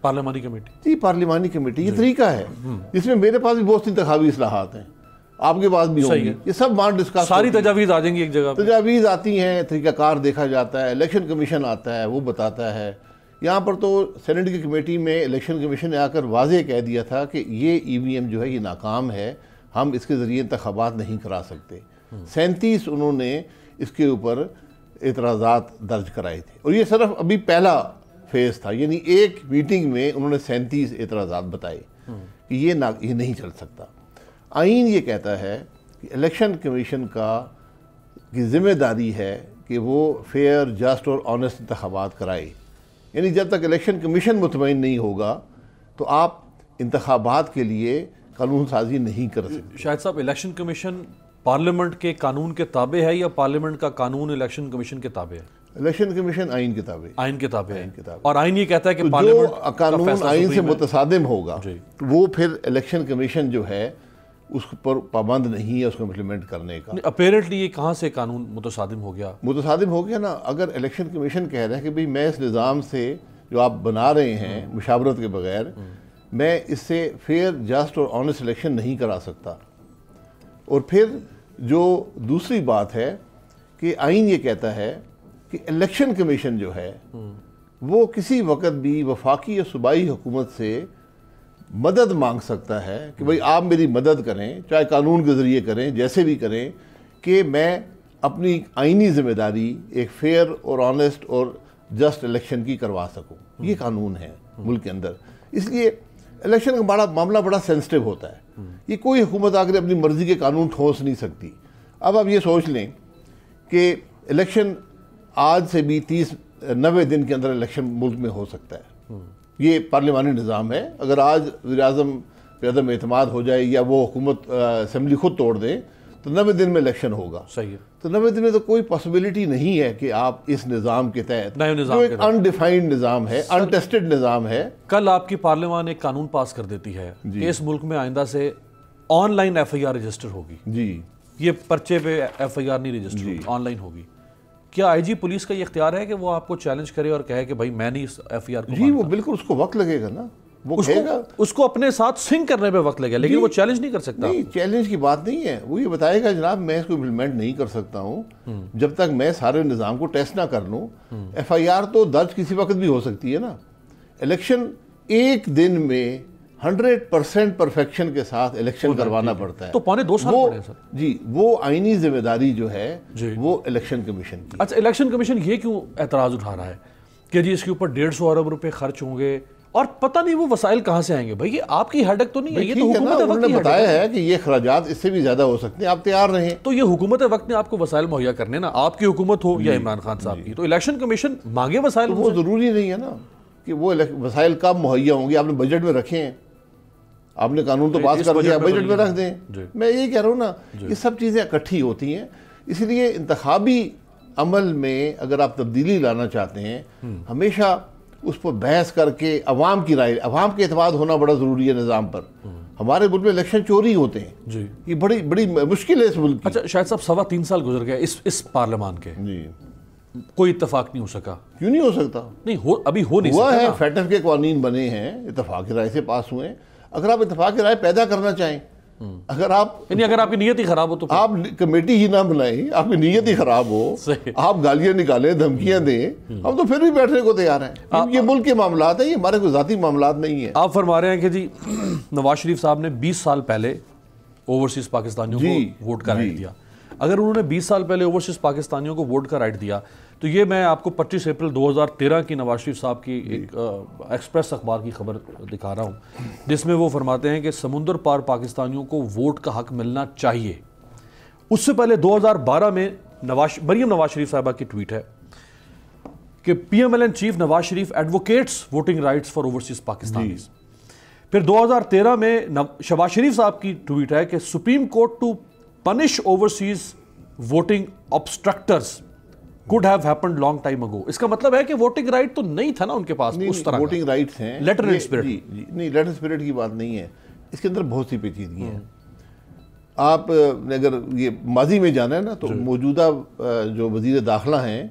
پارلیمانی کمیٹی؟ جی پارلیمانی کمیٹی یہ طریقہ ہے جس میں میرے پاس بھی بہت سی انتخابی اصلاحات ہیں، آپ کے پاس بھی ہوں گی، یہ سب وہاں ڈسکس، ساری تجاویز آ جائیں گی ایک جگہ، تجاویز آتی ہیں، طریقہ کار دیکھا جاتا ہے، الیکشن کمیشن آتا ہے وہ بتاتا ہے۔ یہاں پر تو سینیٹ کی کمیٹی میں الیکشن کمیشن نے آ کر واضح کہہ دیا تھا کہ یہ ای وی ایم جو ہے یہ ناکام ہے، ہم اس کے ذریعے انتخابات نہیں کرا سکتے۔ 37 انہوں نے اس کے اوپر اعتراضات درج کرائے تھے، اور یہ صرف ابھی پہلا فیز تھا، یعنی ایک میٹنگ میں انہوں نے 37 اعتراضات بتائے کہ یہ نہیں چل سکتا۔ آئین یہ کہتا ہے کہ الیکشن کمیشن کی ذمہ داری ہے کہ وہ فیئر، جسٹ اور آنیسٹ انتخابات کرائے، یعنی جب تک الیکشن کمیشن مطمئن نہیں ہوگا تو آپ انتخابات کے لیے قانون سازی نہیں کر سکتے۔ شاہد صاحب، الیکشن کمیشن پارلیمنٹ کے قانون کے تابع ہے یا پارلیمنٹ کا قانون الیکشن کمیشن کے تابع ہے؟ الیکشن کمیشن آئین کے تابع، آئین کے تابع ہے، اور آئین یہ کہتا ہے کہ جو پارلیمنٹ قانون آئین سے متصادم ہوگا وہ پھر الیکشن کمیشن جو ہے اس پر پابند نہیں ہے اس کو امپلیمنٹ کرنے کا۔ اپیرنٹلی یہ کہاں سے قانون متصادم ہو گیا؟ متصادم ہو گیا نا، اگر الیکشن کمیشن کہہ رہا ہے کہ بھئی میں اس نظام سے جو آپ بنا رہے ہیں مشاورت کے بغیر، میں اس سے فیئر، جسٹ اور آنیسٹ الیکشن نہیں کرا سکتا۔ اور پھر جو دوسری بات ہے کہ آئین یہ کہتا ہے کہ الیکشن کمیشن جو ہے وہ کسی وقت بھی وفاقی یا صوبائی حکومت سے مدد مانگ سکتا ہے کہ بھئی آپ میری مدد کریں، چاہے قانون کے ذریعے کریں، جیسے بھی کریں، کہ میں اپنی آئینی ذمہ داری ایک فیئر اور آنیسٹ اور جسٹ الیکشن کی کروا سکوں۔ یہ قانون ہے ملک کے اندر، اس لیے الیکشن کا معاملہ بڑا سینسٹیو ہوتا ہے، یہ کوئی حکومت آ کر اپنی مرضی کے قانون ٹھوس نہیں سکتی۔ اب آپ یہ سوچ لیں کہ الیکشن آج سے بھی 90 دن کے اندر الیکشن ملک میں ہو سکتا ہے، یہ پارلیمانی نظام ہے۔ اگر آج وزیر اعظم پہ عدم اعتماد ہو جائے یا وہ حکومت اسمبلی خود توڑ دے تو 90 دن میں الیکشن ہوگا۔ صحیح ہے، تو 90 دن میں تو کوئی پاسبلٹی نہیں ہے کہ آپ اس نظام کے تحت، جو ایک انڈیفائنڈ نظام ہے، انٹیسٹڈ نظام ہے۔ کل آپ کی پارلیمان ایک قانون پاس کر دیتی ہے کہ اس ملک میں آئندہ سے online F I R register ہوگی، جی یہ پرچے پہ ایف آئی آر نہیں رجسٹر ہوگی، آن لائن ہوگی۔ کیا آئی جی پولیس کا یہ اختیار ہے کہ وہ آپ کو چیلنج کرے اور کہے کہ بھائی میں نہیں اس ایف آئی آر کو؟ جی وہ بالکل، اس کو وقت لگے گا نا، وہ کہے گا، اس کو اپنے ساتھ سنک کرنے پہ وقت لگے گا، لیکن وہ چیلنج نہیں کر سکتا۔ نہیں، چیلنج کی بات نہیں ہے، وہ یہ بتائے گا جناب میں اس کو امپلیمنٹ نہیں کر سکتا ہوں جب تک میں سارے نظام کو ٹیسٹ نہ کر لوں۔ ایف آئی آر تو درج کسی وقت بھی ہو سکتی ہے نا۔ الیکشن ایک دن میں 100% پرفیکشن کے ساتھ الیکشن کروانا پڑتا ہے، تو 2.25 سال پڑے ہیں سر۔ جی وہ آئینی ذمہ داری جو ہے وہ الیکشن کمیشن کی۔ اچھا، الیکشن کمیشن یہ کیوں اعتراض اٹھا رہا ہے کہ جی اس کے اوپر 150 ارب روپے خرچ ہوں گے اور پتہ نہیں وہ وسائل کہاں سے آئیں گے؟ بھائی یہ آپ کی ہیڈک تو نہیں ہے، یہ تو حکومت وقت انہوں نے بتایا ہے کہ یہ اخراجات اس سے بھی زیادہ ہو سکتے ہیں، آپ تیار رہیں۔ تو یہ حکومت وقت نے آپ کو وسائل مہیا کرنے نا، آپ کی حکومت ہو یا عمران خان صاحب کی، تو الیکشن کمیشن مانگے وسائل۔ وہ ضروری نہیں ہے نا کہ وہ وسائل کب مہیا ہوں گے، آپ نے بجٹ میں رکھے ہیں، آپ نے قانون تو پاس کر دیا، بجٹ میں رکھ دیں۔ میں یہی کہہ رہا ہوں نا، یہ سب چیزیں اکٹھی ہوتی ہیں، اس لیے انتخابی عمل میں اگر آپ تبدیلی لانا چاہتے ہیں ہمیشہ اس پر بحث کر کے عوام کی رائے، عوام کے اعتماد ہونا بڑا ضروری ہے نظام پر۔ ہمارے ملک میں الیکشن چوری ہوتے ہیں، یہ بڑی مشکل ہے اس ملک کی۔ اچھا شاہد صاحب، 3.25 سال گزر گئے اس پارلیمان کے، جی کوئی اتفاق نہیں ہو سکا؟ کیوں نہیں ہو سکتا؟ نہیں ابھی ہو نہیں ہوا سکا ہے، فیٹف کے قوانین بنے ہیں، اتفاق رائے سے پاس ہوئے ہیں۔ اگر آپ اتفاق رائے پیدا کرنا چاہیں، اگر آپ کی نیت ہی خراب ہو تو آپ کمیٹی ہی نہ بنائیں، آپ کی نیت ہی خراب ہو، آپ گالیاں نکالیں، دھمکیاں دیں، ہم تو پھر بھی بیٹھنے کو تیار ہیں۔ یہ ملک کے معاملات ہیں، یہ ہمارے کوئی ذاتی معاملات نہیں ہیں۔ آپ فرما رہے ہیں کہ جی نواز شریف صاحب نے 20 سال پہلے اوورسیز پاکستانیوں کو ووٹ کا رائٹ دیا۔ اگر انہوں نے 20 سال پہلے اوورسیز پاکستانیوں کو ووٹ کا رائٹ دیا تو یہ میں آپ کو 25 اپریل 2013 کی نواز شریف صاحب کی ایک ایکسپریس اخبار کی خبر دکھا رہا ہوں، جس میں وہ فرماتے ہیں کہ سمندر پار پاکستانیوں کو ووٹ کا حق ملنا چاہیے۔ اس سے پہلے 2012 میں مریم نواز شریف صاحبہ کی ٹویٹ ہے کہ P M L N chief Nawaz Sharif advocates voting rights for overseas Pakistanis. پھر 2013 میں شہباز شریف صاحب کی ٹویٹ ہے کہ Supreme Court to punish overseas voting obstructors could have happened long time ago۔ اس کا مطلب ہے کہ ووٹنگ رائٹ تو نہیں تھا نا ان کے پاس اس طرح۔ ووٹنگ رائٹس ہیں، لیٹر اینڈ اسپرٹ۔ نہیں، لیٹر اسپرٹ کی بات نہیں ہے، اس کے اندر بہت سی پیچیدگیاں ہیں۔ آپ نے اگر یہ ماضی میں جانا ہے نا تو موجودہ جو وزیر داخلہ ہیں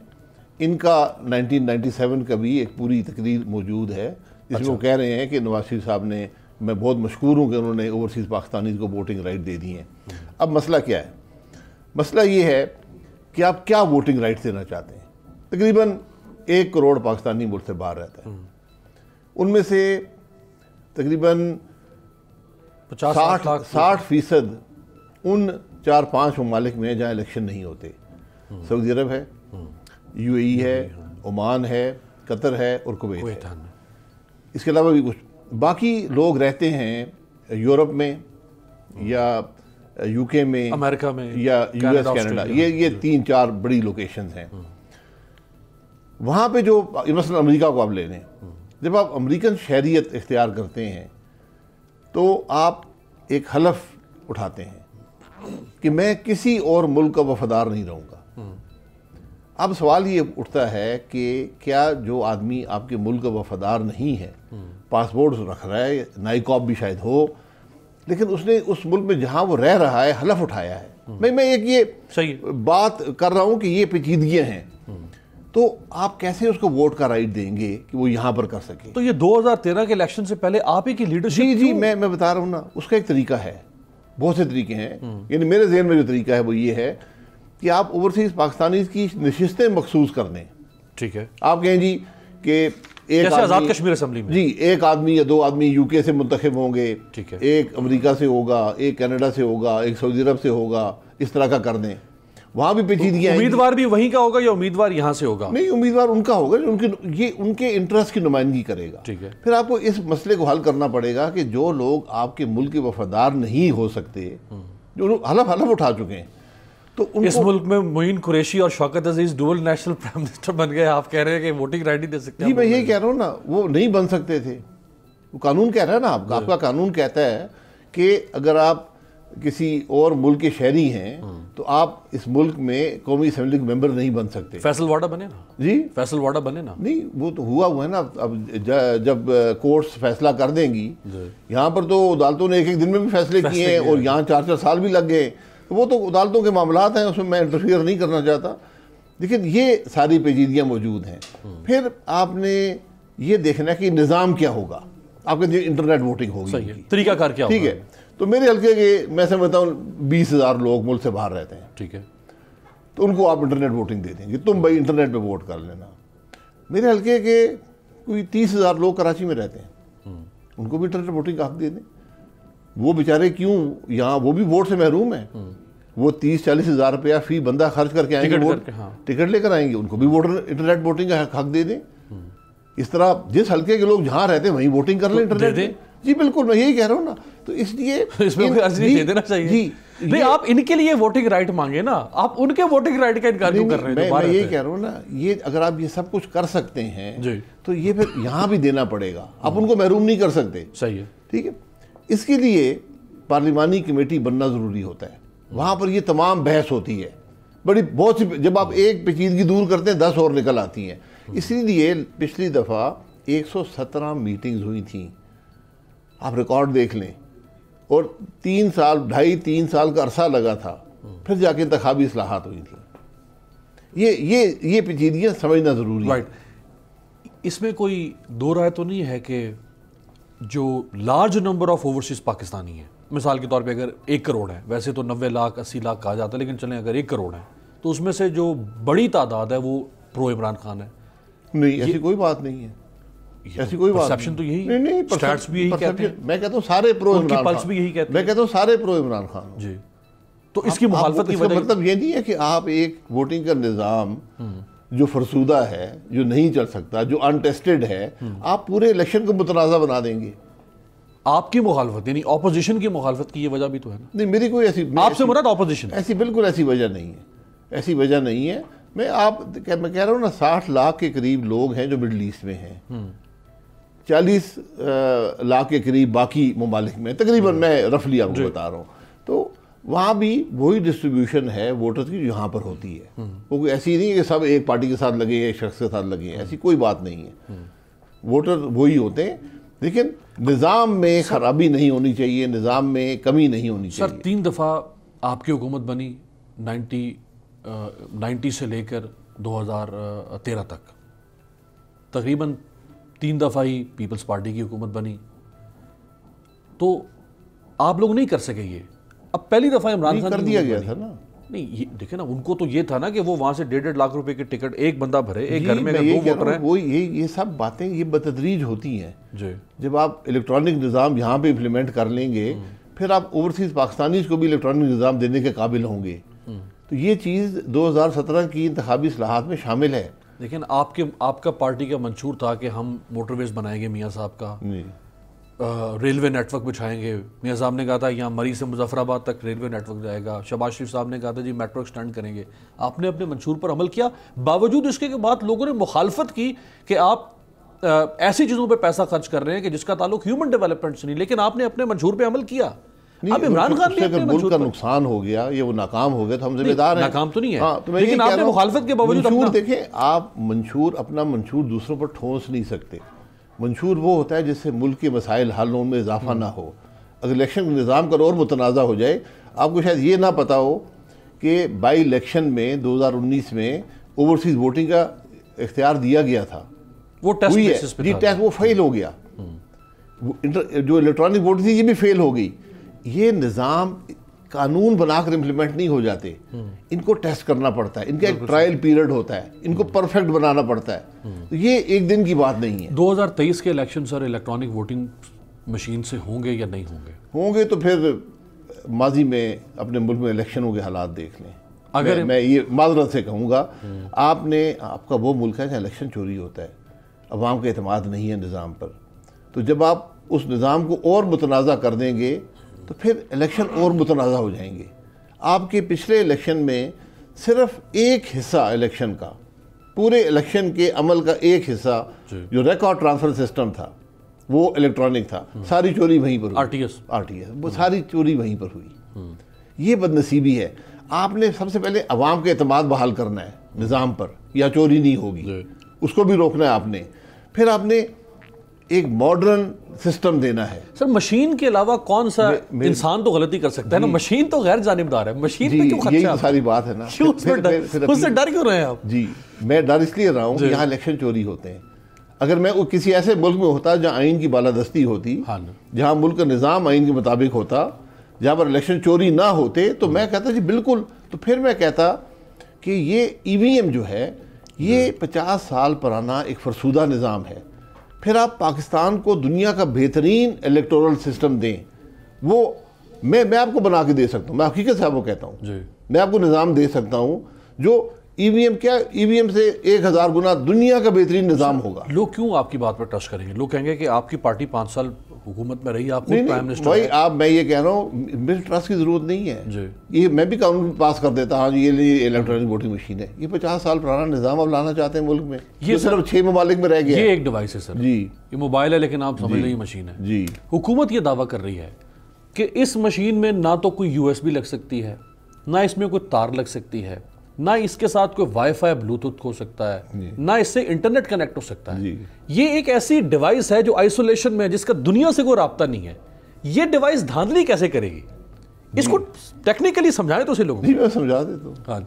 ان کا 1997 کا بھی ایک پوری تقریر موجود ہے اس میں وہ کہہ رہے ہیں کہ نواز شریف صاحب نے، میں بہت مشکور ہوں کہ انہوں نے اوورسیز پاکستانیز کو ووٹنگ رائٹ دے دی ہیں. اب مسئلہ کیا ہے؟ مسئلہ یہ ہے کہ آپ کیا ووٹنگ رائٹ دینا چاہتے ہیں. تقریباً 1 کروڑ پاکستانی ملک سے باہر رہتا ہے. ان میں سے تقریباً 60% ان 4-5 ممالک میں جہاں الیکشن نہیں ہوتے. سعودی عرب ہے، UAE ہے، عمان ہے، قطر ہے اور کویت ہے. اس کے علاوہ بھی کچھ باقی لوگ رہتے ہیں یورپ میں یا UK میں، امریکہ میں یا US کینیڈا. یہ 3-4 بڑی لوکیشنز ہیں. وہاں پہ جو مثلا امریکہ کو آپ لے لیں، جب آپ امریکن شہریت اختیار کرتے ہیں تو آپ ایک حلف اٹھاتے ہیں کہ میں کسی اور ملک کا وفادار نہیں رہوں گا. اب سوال یہ اٹھتا ہے کہ کیا جو آدمی آپ کے ملک کا وفادار نہیں ہے، پاسپورٹ رکھ رہا ہے، نائکاپ بھی شاید ہو، لیکن اس نے اس ملک میں جہاں وہ رہ رہا ہے حلف اٹھایا ہے. میں ایک یہ بات کر رہا ہوں کہ یہ پیچیدگیاں ہیں، تو آپ کیسے اس کو ووٹ کا رائٹ دیں گے کہ وہ یہاں پر کر سکے؟ تو یہ 2013 کے الیکشن سے پہلے آپ ہی کی لیڈرشپ. جی میں بتا رہا ہوں نا، اس کا ایک طریقہ ہے، بہت سے طریقے ہیں. یعنی میرے ذہن میں جو طریقہ ہے وہ یہ ہے کہ آپ اوورسیز پاکستانیز کی نشستیں مخصوص کر دیں. ٹھیک ہے. آپ کہیں جی کہ ایک آزاد کشمیر اسمبلی میں، جی 1 آدمی یا 2 آدمی UK سے منتخب ہوں گے، ٹھیک ہے، ایک امریکہ سے ہوگا، ایک کینیڈا سے ہوگا، ایک سعودی عرب سے ہوگا. اس طرح کا کر دیں. وہاں بھی پیچیدگیاں ہیں. امیدوار بھی وہیں کا ہوگا یا امیدوار یہاں سے ہوگا؟ نہیں، امیدوار ان کا ہوگا جو یہ ان کے انٹرسٹ کی نمائندگی کرے گا. ٹھیک ہے. پھر آپ کو اس مسئلے کو حل کرنا پڑے گا کہ جو لوگ آپ کے ملک کے وفادار نہیں ہو سکتے، جو حلف اٹھا چکے ہیں، تو اس ملک میں معین قریشی اور Shaukat Aziz dual national prime minister بن گئے. آپ کہہ رہے ہیں کہ ووٹنگ رائٹ نہیں دے سکتے؟ جی میں یہی کہہ رہا ہوں نا، وہ نہیں بن سکتے تھے. وہ قانون کہہ رہا ہے نا، آپ کا قانون کہتا ہے کہ اگر آپ کسی اور ملک کے شہری ہیں تو آپ اس ملک میں قومی اسمبلی کے ممبر نہیں بن سکتے. فیصل واڈا بنے نا. جی فیصل واڈا بنے نا. نہیں، وہ تو ہوا ہے نا. اب جب کورٹس فیصلہ کر دیں گی، یہاں پر تو عدالتوں نے 1 دن میں بھی فیصلے کیے ہیں اور یہاں 4 سال بھی لگ گئے. وہ تو عدالتوں کے معاملات ہیں، اس میں انٹرفیئر نہیں کرنا چاہتا. لیکن یہ ساری پیچیدگیاں موجود ہیں. پھر آپ نے یہ دیکھنا ہے کہ نظام کیا ہوگا. آپ کے انٹرنیٹ ووٹنگ ہوگی، طریقہ کار کیا ہوگا. ٹھیک ہے. تو میرے حلقے کے میں سمجھتا ہوں 20,000 لوگ ملک سے باہر رہتے ہیں. ٹھیک ہے. تو ان کو آپ انٹرنیٹ ووٹنگ دے دیں گے، تم بھائی انٹرنیٹ پہ ووٹ کر لینا. میرے حلقے کے کوئی 30,000 لوگ کراچی میں رہتے ہیں، ان کو بھی انٹرنیٹ ووٹنگ کا حق دے دیں. وہ بیچارے کیوں یہاں، وہ بھی ووٹ سے محروم ہیں. وہ 30-40 ہزار روپیہ فی بندہ خرچ کر کے آئیں گے، ٹکٹ لے کر آئیں گے، ان کو بھی انٹرنیٹ ووٹنگ کا حق دے دیں. اس طرح جس حلقے کے لوگ جہاں رہتے ہیں وہیں ووٹنگ کر لیں انٹرنیٹ. جی بالکل، میں یہی کہہ رہا ہوں نا. تو اس لیے اس میں کوئی عرض نہیں دے دینا چاہیے. جی نہیں، آپ ان کے لیے ووٹنگ رائٹ مانگے نا، آپ ان کے ووٹنگ رائٹ کا انکار کیوں کر رہے ہیں؟ میں یہی کہہ رہا ہوں نا، یہ اگر آپ یہ سب کچھ کر سکتے ہیں تو یہ پھر یہاں بھی دینا پڑے گا. آپ ان کو محروم نہیں کر سکتے. صحیح ہے. ٹھیک ہے. اس کے لیے پارلیمانی کمیٹی بننا ضروری ہوتا ہے. وہاں پر یہ تمام بحث ہوتی ہے، بہت سی. جب آپ ایک پیچیدگی دور کرتے ہیں 10 اور نکل آتی ہیں. اسی لیے پچھلی دفعہ 117 میٹنگز ہوئی تھیں. آپ ریکارڈ دیکھ لیں. اور 3 سال 2.5-3 سال کا عرصہ لگا تھا، پھر جا کے انتخابی اصلاحات ہوئی تھیں. یہ پیچیدگیاں سمجھنا ضروری ہے. اس میں کوئی دو رائے تو نہیں ہے کہ جو large number of overseas Pakistani ہیں، مثال کے طور پہ اگر 1 کروڑ ہے، ویسے تو 90 لاکھ 80 لاکھ کہا جاتا ہے، لیکن چلیں اگر 1 کروڑ ہے تو اس میں سے جو بڑی تعداد ہے وہ پرو عمران خان ہے؟ نہیں، ایسی کوئی بات نہیں ہے. ایسی کوئی بات پرسیپشن تو یہی، نہیں، سٹیٹس بھی یہی کہتے ہیں. میں کہتا ہوں سارے پرو عمران خان، پلس بھی یہی کہتے ہیں. میں کہتا ہوں سارے پرو عمران خان. جی. تو اس کی مخالفت کی وجہ مطلب یہ نہیں ہے کہ آپ ایک ووٹنگ کا نظام جو فرسودہ ہے، جو نہیں چل سکتا، جو انٹیسٹڈ ہے، آپ پورے الیکشن کو متنازع بنا دیں گے. آپ کی مخالفت یعنی اپوزیشن کی مخالفت کی یہ وجہ بھی تو ہے نا؟ نہیں، میری کوئی ایسی، آپ سے مراد اپوزیشن ایسی بالکل ایسی وجہ نہیں ہے. ایسی وجہ نہیں ہے. میں کہہ رہا ہوں نا، 60 لاکھ کے قریب لوگ ہیں جو مڈل ایسٹ میں ہیں، 40 لاکھ کے قریب باقی ممالک میں تقریباً. میں رفلی آپ کو بتا رہا ہوں. تو وہاں بھی وہی ڈسٹریبیوشن ہے ووٹرز کی جو یہاں پر ہوتی ہے. وہ کوئی ایسی نہیں ہے کہ سب ایک پارٹی کے ساتھ لگے ہیں، ایک شخص کے ساتھ لگے ہیں. ایسی کوئی بات نہیں ہے. ووٹر وہی ہوتے ہیں، لیکن نظام میں خرابی نہیں ہونی چاہیے، نظام میں کمی نہیں ہونی چاہیے. سر 3 دفعہ آپ کی حکومت بنی، 90 سے لے کر 2013 تک. تقریباً 3 دفعہ ہی پیپلز پارٹی کی حکومت بنی, تو آپ لوگ نہیں کر سکے یہ. اب پہلی دفعہ عمران خان کر دیا گیا تھا نا. نہیں دیکھیں نا, ان کو تو یہ تھا نا کہ وہ وہاں سے 1.5 لاکھ روپے کی ٹکٹ ایک بندہ بھرے, ایک گھر میں اگر 2 ووٹر ہیں. وہ یہ سب باتیں یہ بتدریج ہوتی ہیں. جی جب آپ الیکٹرانک نظام یہاں پہ امپلیمنٹ کر لیں گے, پھر آپ اوورسیز پاکستانیز کو بھی الیکٹرانک نظام دینے کے قابل ہوں گے. تو یہ چیز 2017 کی انتخابی اصلاحات میں شامل ہے. لیکن آپ کا پارٹی کا منشور تھا کہ ہم موٹر ویز بنائیں گے, میاں صاحب کا ریلوے نیٹ ورک بچھائیں گے. میاں صاحب نے کہا تھا یہاں مری سے مظفر آباد تک ریلوے نیٹ ورک جائے گا. شہباز شریف صاحب نے کہا تھا جی میٹرو ایکسٹینڈ کریں گے. آپ نے اپنے منشور پر عمل کیا, باوجود اس کے بعد لوگوں نے مخالفت کی کہ آپ ایسی چیزوں پہ پیسہ خرچ کر رہے ہیں کہ جس کا تعلق ہیومن ڈیولپمنٹ سے نہیں, لیکن آپ نے اپنے منشور پہ عمل کیا. اب عمران خان نے اگر ملک کا نقصان ہو گیا یا وہ ناکام ہو گیا تو ہم ذمہ دار ہیں. ناکام تو نہیں ہے, لیکن آپ نے مخالفت کے باوجود منشور دیکھیں, آپ اپنا منشور دوسروں پر ٹھونس نہیں سکتے. منشور وہ ہوتا ہے جس سے ملک کے مسائل حل ہونے میں اضافہ نہ ہو. اگر الیکشن نظام کا اور متنازع ہو جائے, آپ کو شاید یہ نہ پتا ہو کہ بائی الیکشن میں 2019 میں اوورسیز ووٹنگ کا اختیار دیا گیا تھا. وہ ٹیسٹ وہ فیل ہو گیا. جو الیکٹرانک ووٹ تھی یہ بھی فیل ہو گئی. یہ نظام قانون بنا کر امپلیمنٹ نہیں ہو جاتے, ان کو ٹیسٹ کرنا پڑتا ہے, ان کا ایک ٹرائل پیریڈ ہوتا ہے, ان کو پرفیکٹ بنانا پڑتا ہے. یہ ایک دن کی بات نہیں ہے. 2023 کے الیکشن سر الیکٹرانک ووٹنگ مشین سے ہوں گے یا نہیں ہوں گے؟ ہوں گے تو پھر ماضی میں اپنے ملک میں الیکشنوں کے حالات دیکھ لیں. اگر میں یہ معذرت سے کہوں گا, آپ کا وہ ملک ہے جہاں الیکشن چوری ہوتا ہے, عوام کا اعتماد نہیں ہے نظام پر. تو جب آپ اس نظام کو اور متنازع کر دیں گے تو پھر الیکشن اور متنازع ہو جائیں گے. آپ کے پچھلے الیکشن میں صرف ایک حصہ الیکشن کا, پورے الیکشن کے عمل کا ایک حصہ جو ریکارڈ ٹرانسفر سسٹم تھا وہ الیکٹرانک تھا, ساری چوری وہیں پر ہوئی. RTS وہ ساری چوری وہیں پر ہوئی. یہ بد نصیبی ہے. آپ نے سب سے پہلے عوام کا اعتماد بحال کرنا ہے نظام پر, یا چوری نہیں ہوگی, اس کو بھی روکنا ہے آپ نے. پھر آپ نے ایک ماڈرن سسٹم دینا ہے. سر مشین کے علاوہ کون سا انسان تو غلطی کر سکتا ہے نا, مشین تو غیر جانبدار ہے, مشین پہ کیوں خدشہ؟ یہی ساری بات ہے نا. اس سے ڈر کیوں رہے ہیں آپ؟ جی میں ڈر اس لیے رہا ہوں کہ یہاں الیکشن چوری ہوتے ہیں. اگر میں کسی ایسے ملک میں ہوتا جہاں آئین کی بالادستی ہوتی, جہاں ملک کا نظام آئین کے مطابق ہوتا, جہاں پر الیکشن چوری نہ ہوتے, تو میں کہتا جی بالکل. تو پھر میں کہتا کہ یہ EVM جو ہے یہ 50 سال پرانا ایک فرسودہ نظام ہے. پھر آپ پاکستان کو دنیا کا بہترین الیکٹورل سسٹم دیں. وہ میں آپ کو بنا کے دے سکتا ہوں, میں حقیقت سے آپ کو کہتا ہوں, میں آپ کو نظام دے سکتا ہوں جو EVM سے 1000 گنا دنیا کا بہترین نظام ہوگا. لوگ کیوں آپ کی بات پر ٹرسٹ کریں گے؟ لوگ کہیں گے کہ آپ کی پارٹی 5 سال حکومت میں رہی, آپ خود پرائم منسٹر ہیں. میں یہ کہہ رہا ہوں میرے ٹرسٹ کی ضرورت نہیں ہے. یہ میں بھی قانون پاس کر دیتا, ہاں یہ الیکٹرانک ووٹنگ مشین ہے. یہ 50 سال پرانا نظام اب لانا چاہتے ہیں ملک میں, یہ صرف 6 ممالک میں رہ گیا. یہ ایک ڈیوائس ہے سر, جی یہ موبائل ہے, لیکن آپ سمجھ لیں یہ مشین ہے. جی حکومت یہ دعویٰ کر رہی ہے کہ اس مشین میں نہ تو کوئی USB لگ سکتی ہے, نہ اس میں کوئی تار لگ سکتی ہے, نہ اس کے ساتھ کوئی وائی فائی بلوٹوتھ ہو سکتا ہے, نہ اس سے انٹرنیٹ کنیکٹ ہو سکتا ہے. یہ ایک ایسی ڈیوائس ہے جو آئسولیشن میں ہے, جس کا دنیا سے کوئی رابطہ نہیں ہے. یہ ڈیوائس دھاندلی کیسے کرے گی؟ اس کو ٹیکنیکلی سمجھائیں تو اسے لوگوں کو. جی میں سمجھا دیتا ہوں.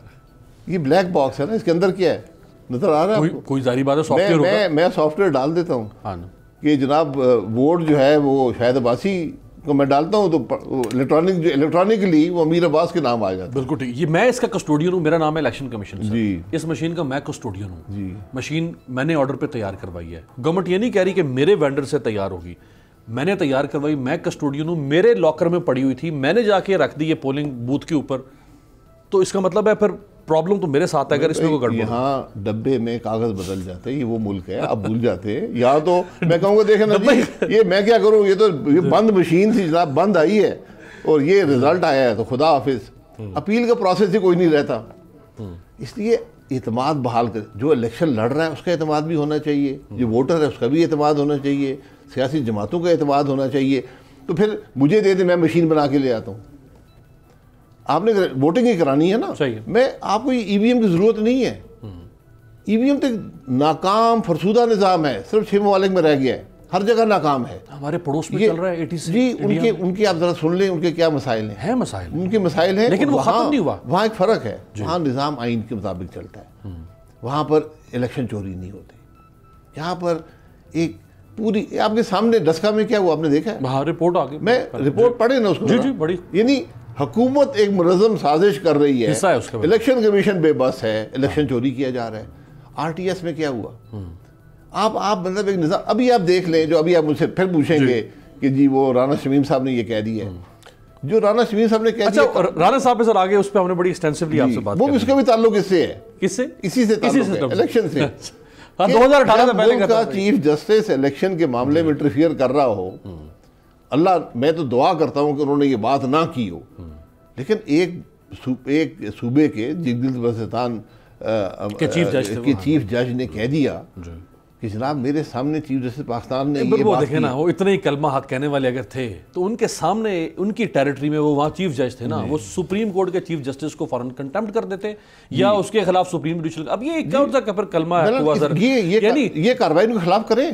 یہ بلیک باکس ہے نا, اس کے اندر کیا ہے نظر آ رہا ہے؟ کوئی ظاہری بات ہے سافٹ ویئر ہوگا. میں سافٹ ویئر ڈال دیتا ہوں کہ جناب ووٹ جو ہے وہ شاہد عباسی کو میں ڈالتا ہوں تو الیکٹرانکلی وہ امیر عباس کے نام آ جاتا ہے. بالکل ٹھیک. یہ میں اس کا کسٹوڈین ہوں, میرا نام ہے الیکشن کمیشن سر. اس مشین کا میں کسٹوڈین ہوں. مشین میں نے آرڈر پہ تیار کروائی ہے. گورنمنٹ یہ نہیں کہہ رہی کہ میرے وینڈر سے تیار ہوگی, میں نے تیار کروائی, میں کسٹوڈین ہوں, میرے لاکر میں پڑی ہوئی تھی, میں نے جا کے رکھ دی یہ پولنگ بوتھ کے اوپر. تو اس کا مطلب ہے پھر پرابلم تو میرے ساتھ ہے اگر اس میں کوئی گڑبڑ. یہاں ڈبے میں کاغذ بدل جاتے ہیں, یہ وہ ملک ہے, آپ بھول جاتے ہیں. یہاں تو میں کہوں گا دیکھیں نا جی, یہ میں کیا کروں, یہ تو یہ بند مشین تھی جناب, بند آئی ہے اور یہ رزلٹ آیا ہے, تو خدا حافظ. اپیل کا پروسیس ہی کوئی نہیں رہتا. اس لیے اعتماد بحال کر, جو الیکشن لڑ رہا ہے اس کا اعتماد بھی ہونا چاہیے, جو ووٹر ہے اس کا بھی اعتماد ہونا چاہیے, سیاسی جماعتوں کا اعتماد ہونا چاہیے. تو پھر مجھے دے دیں, میں مشین بنا کے لے آتا ہوں. آپ نے ووٹنگ ہی کرانی ہے نا, میں آپ کو EVM کی ضرورت نہیں ہے. EVM تو ناکام فرسودہ نظام ہے, صرف 6 ممالک میں رہ گیا ہے, ہر جگہ ناکام ہے. ہمارے پڑوس میں چل رہا ہے 86. جی ان کے آپ ذرا سن لیں, ان کے کیا مسائل ہیں. مسائل ان کے مسائل ہیں, لیکن وہ ختم نہیں ہوا. وہاں ایک فرق ہے, وہاں نظام آئین کے مطابق چلتا ہے, وہاں پر الیکشن چوری نہیں ہوتے. یہاں پر ایک پوری آپ کے سامنے ڈسکا میں کیا ہوا آپ نے دیکھا ہے؟ ہاں رپورٹ آ گئی، میں رپورٹ پڑھے نا اس کو، جی بڑی، یعنی حکومت ایک منظم سازش کر رہی ہے، حصہ ہے اس کا، الیکشن کمیشن بے بس ہے، الیکشن چوری کیا جا رہا ہے۔ آر ٹی ایس میں کیا ہوا؟ آپ مطلب ایک نظام، ابھی آپ دیکھ لیں، جو ابھی آپ مجھ سے پھر پوچھیں گے کہ جی وہ رانا شمیم صاحب نے یہ کہہ دیا ہے، جو رانا شمیم صاحب نے کہہ دیا، اچھا رانا صاحب پہ سر آگے اس پہ ہم نے بڑی ایکسٹینسولی آپ سے بات کی، وہ اس کا بھی تعلق اس سے ہے، کس سے؟ اسی سے تعلق ہے، الیکشن سے۔ 2018 سے پہلے کا چیف جسٹس الیکشن کے معاملے میں انٹرفیئر کر رہا ہو، اللہ میں تو دعا کرتا ہوں کہ انہوں نے یہ بات نہ کی ہو، لیکن ایک صوبے کے جگدل بلتستان کے چیف جج نے کہہ دیا کہ جناب میرے سامنے چیف جسٹس پاکستان نے یہ بات دیکھیں نا، وہ اتنے ہی کلمہ حق کہنے والے اگر تھے تو ان کے سامنے ان کی ٹیریٹری میں وہ وہاں چیف جج تھے نا، وہ سپریم کورٹ کے چیف جسٹس کو فوراً کنٹمپٹ کر دیتے یا اس کے خلاف سپریم جوڈیشل، اب یہ کیا ہوتا ہے پھر کلمہ یہ کارروائی کے خلاف کریں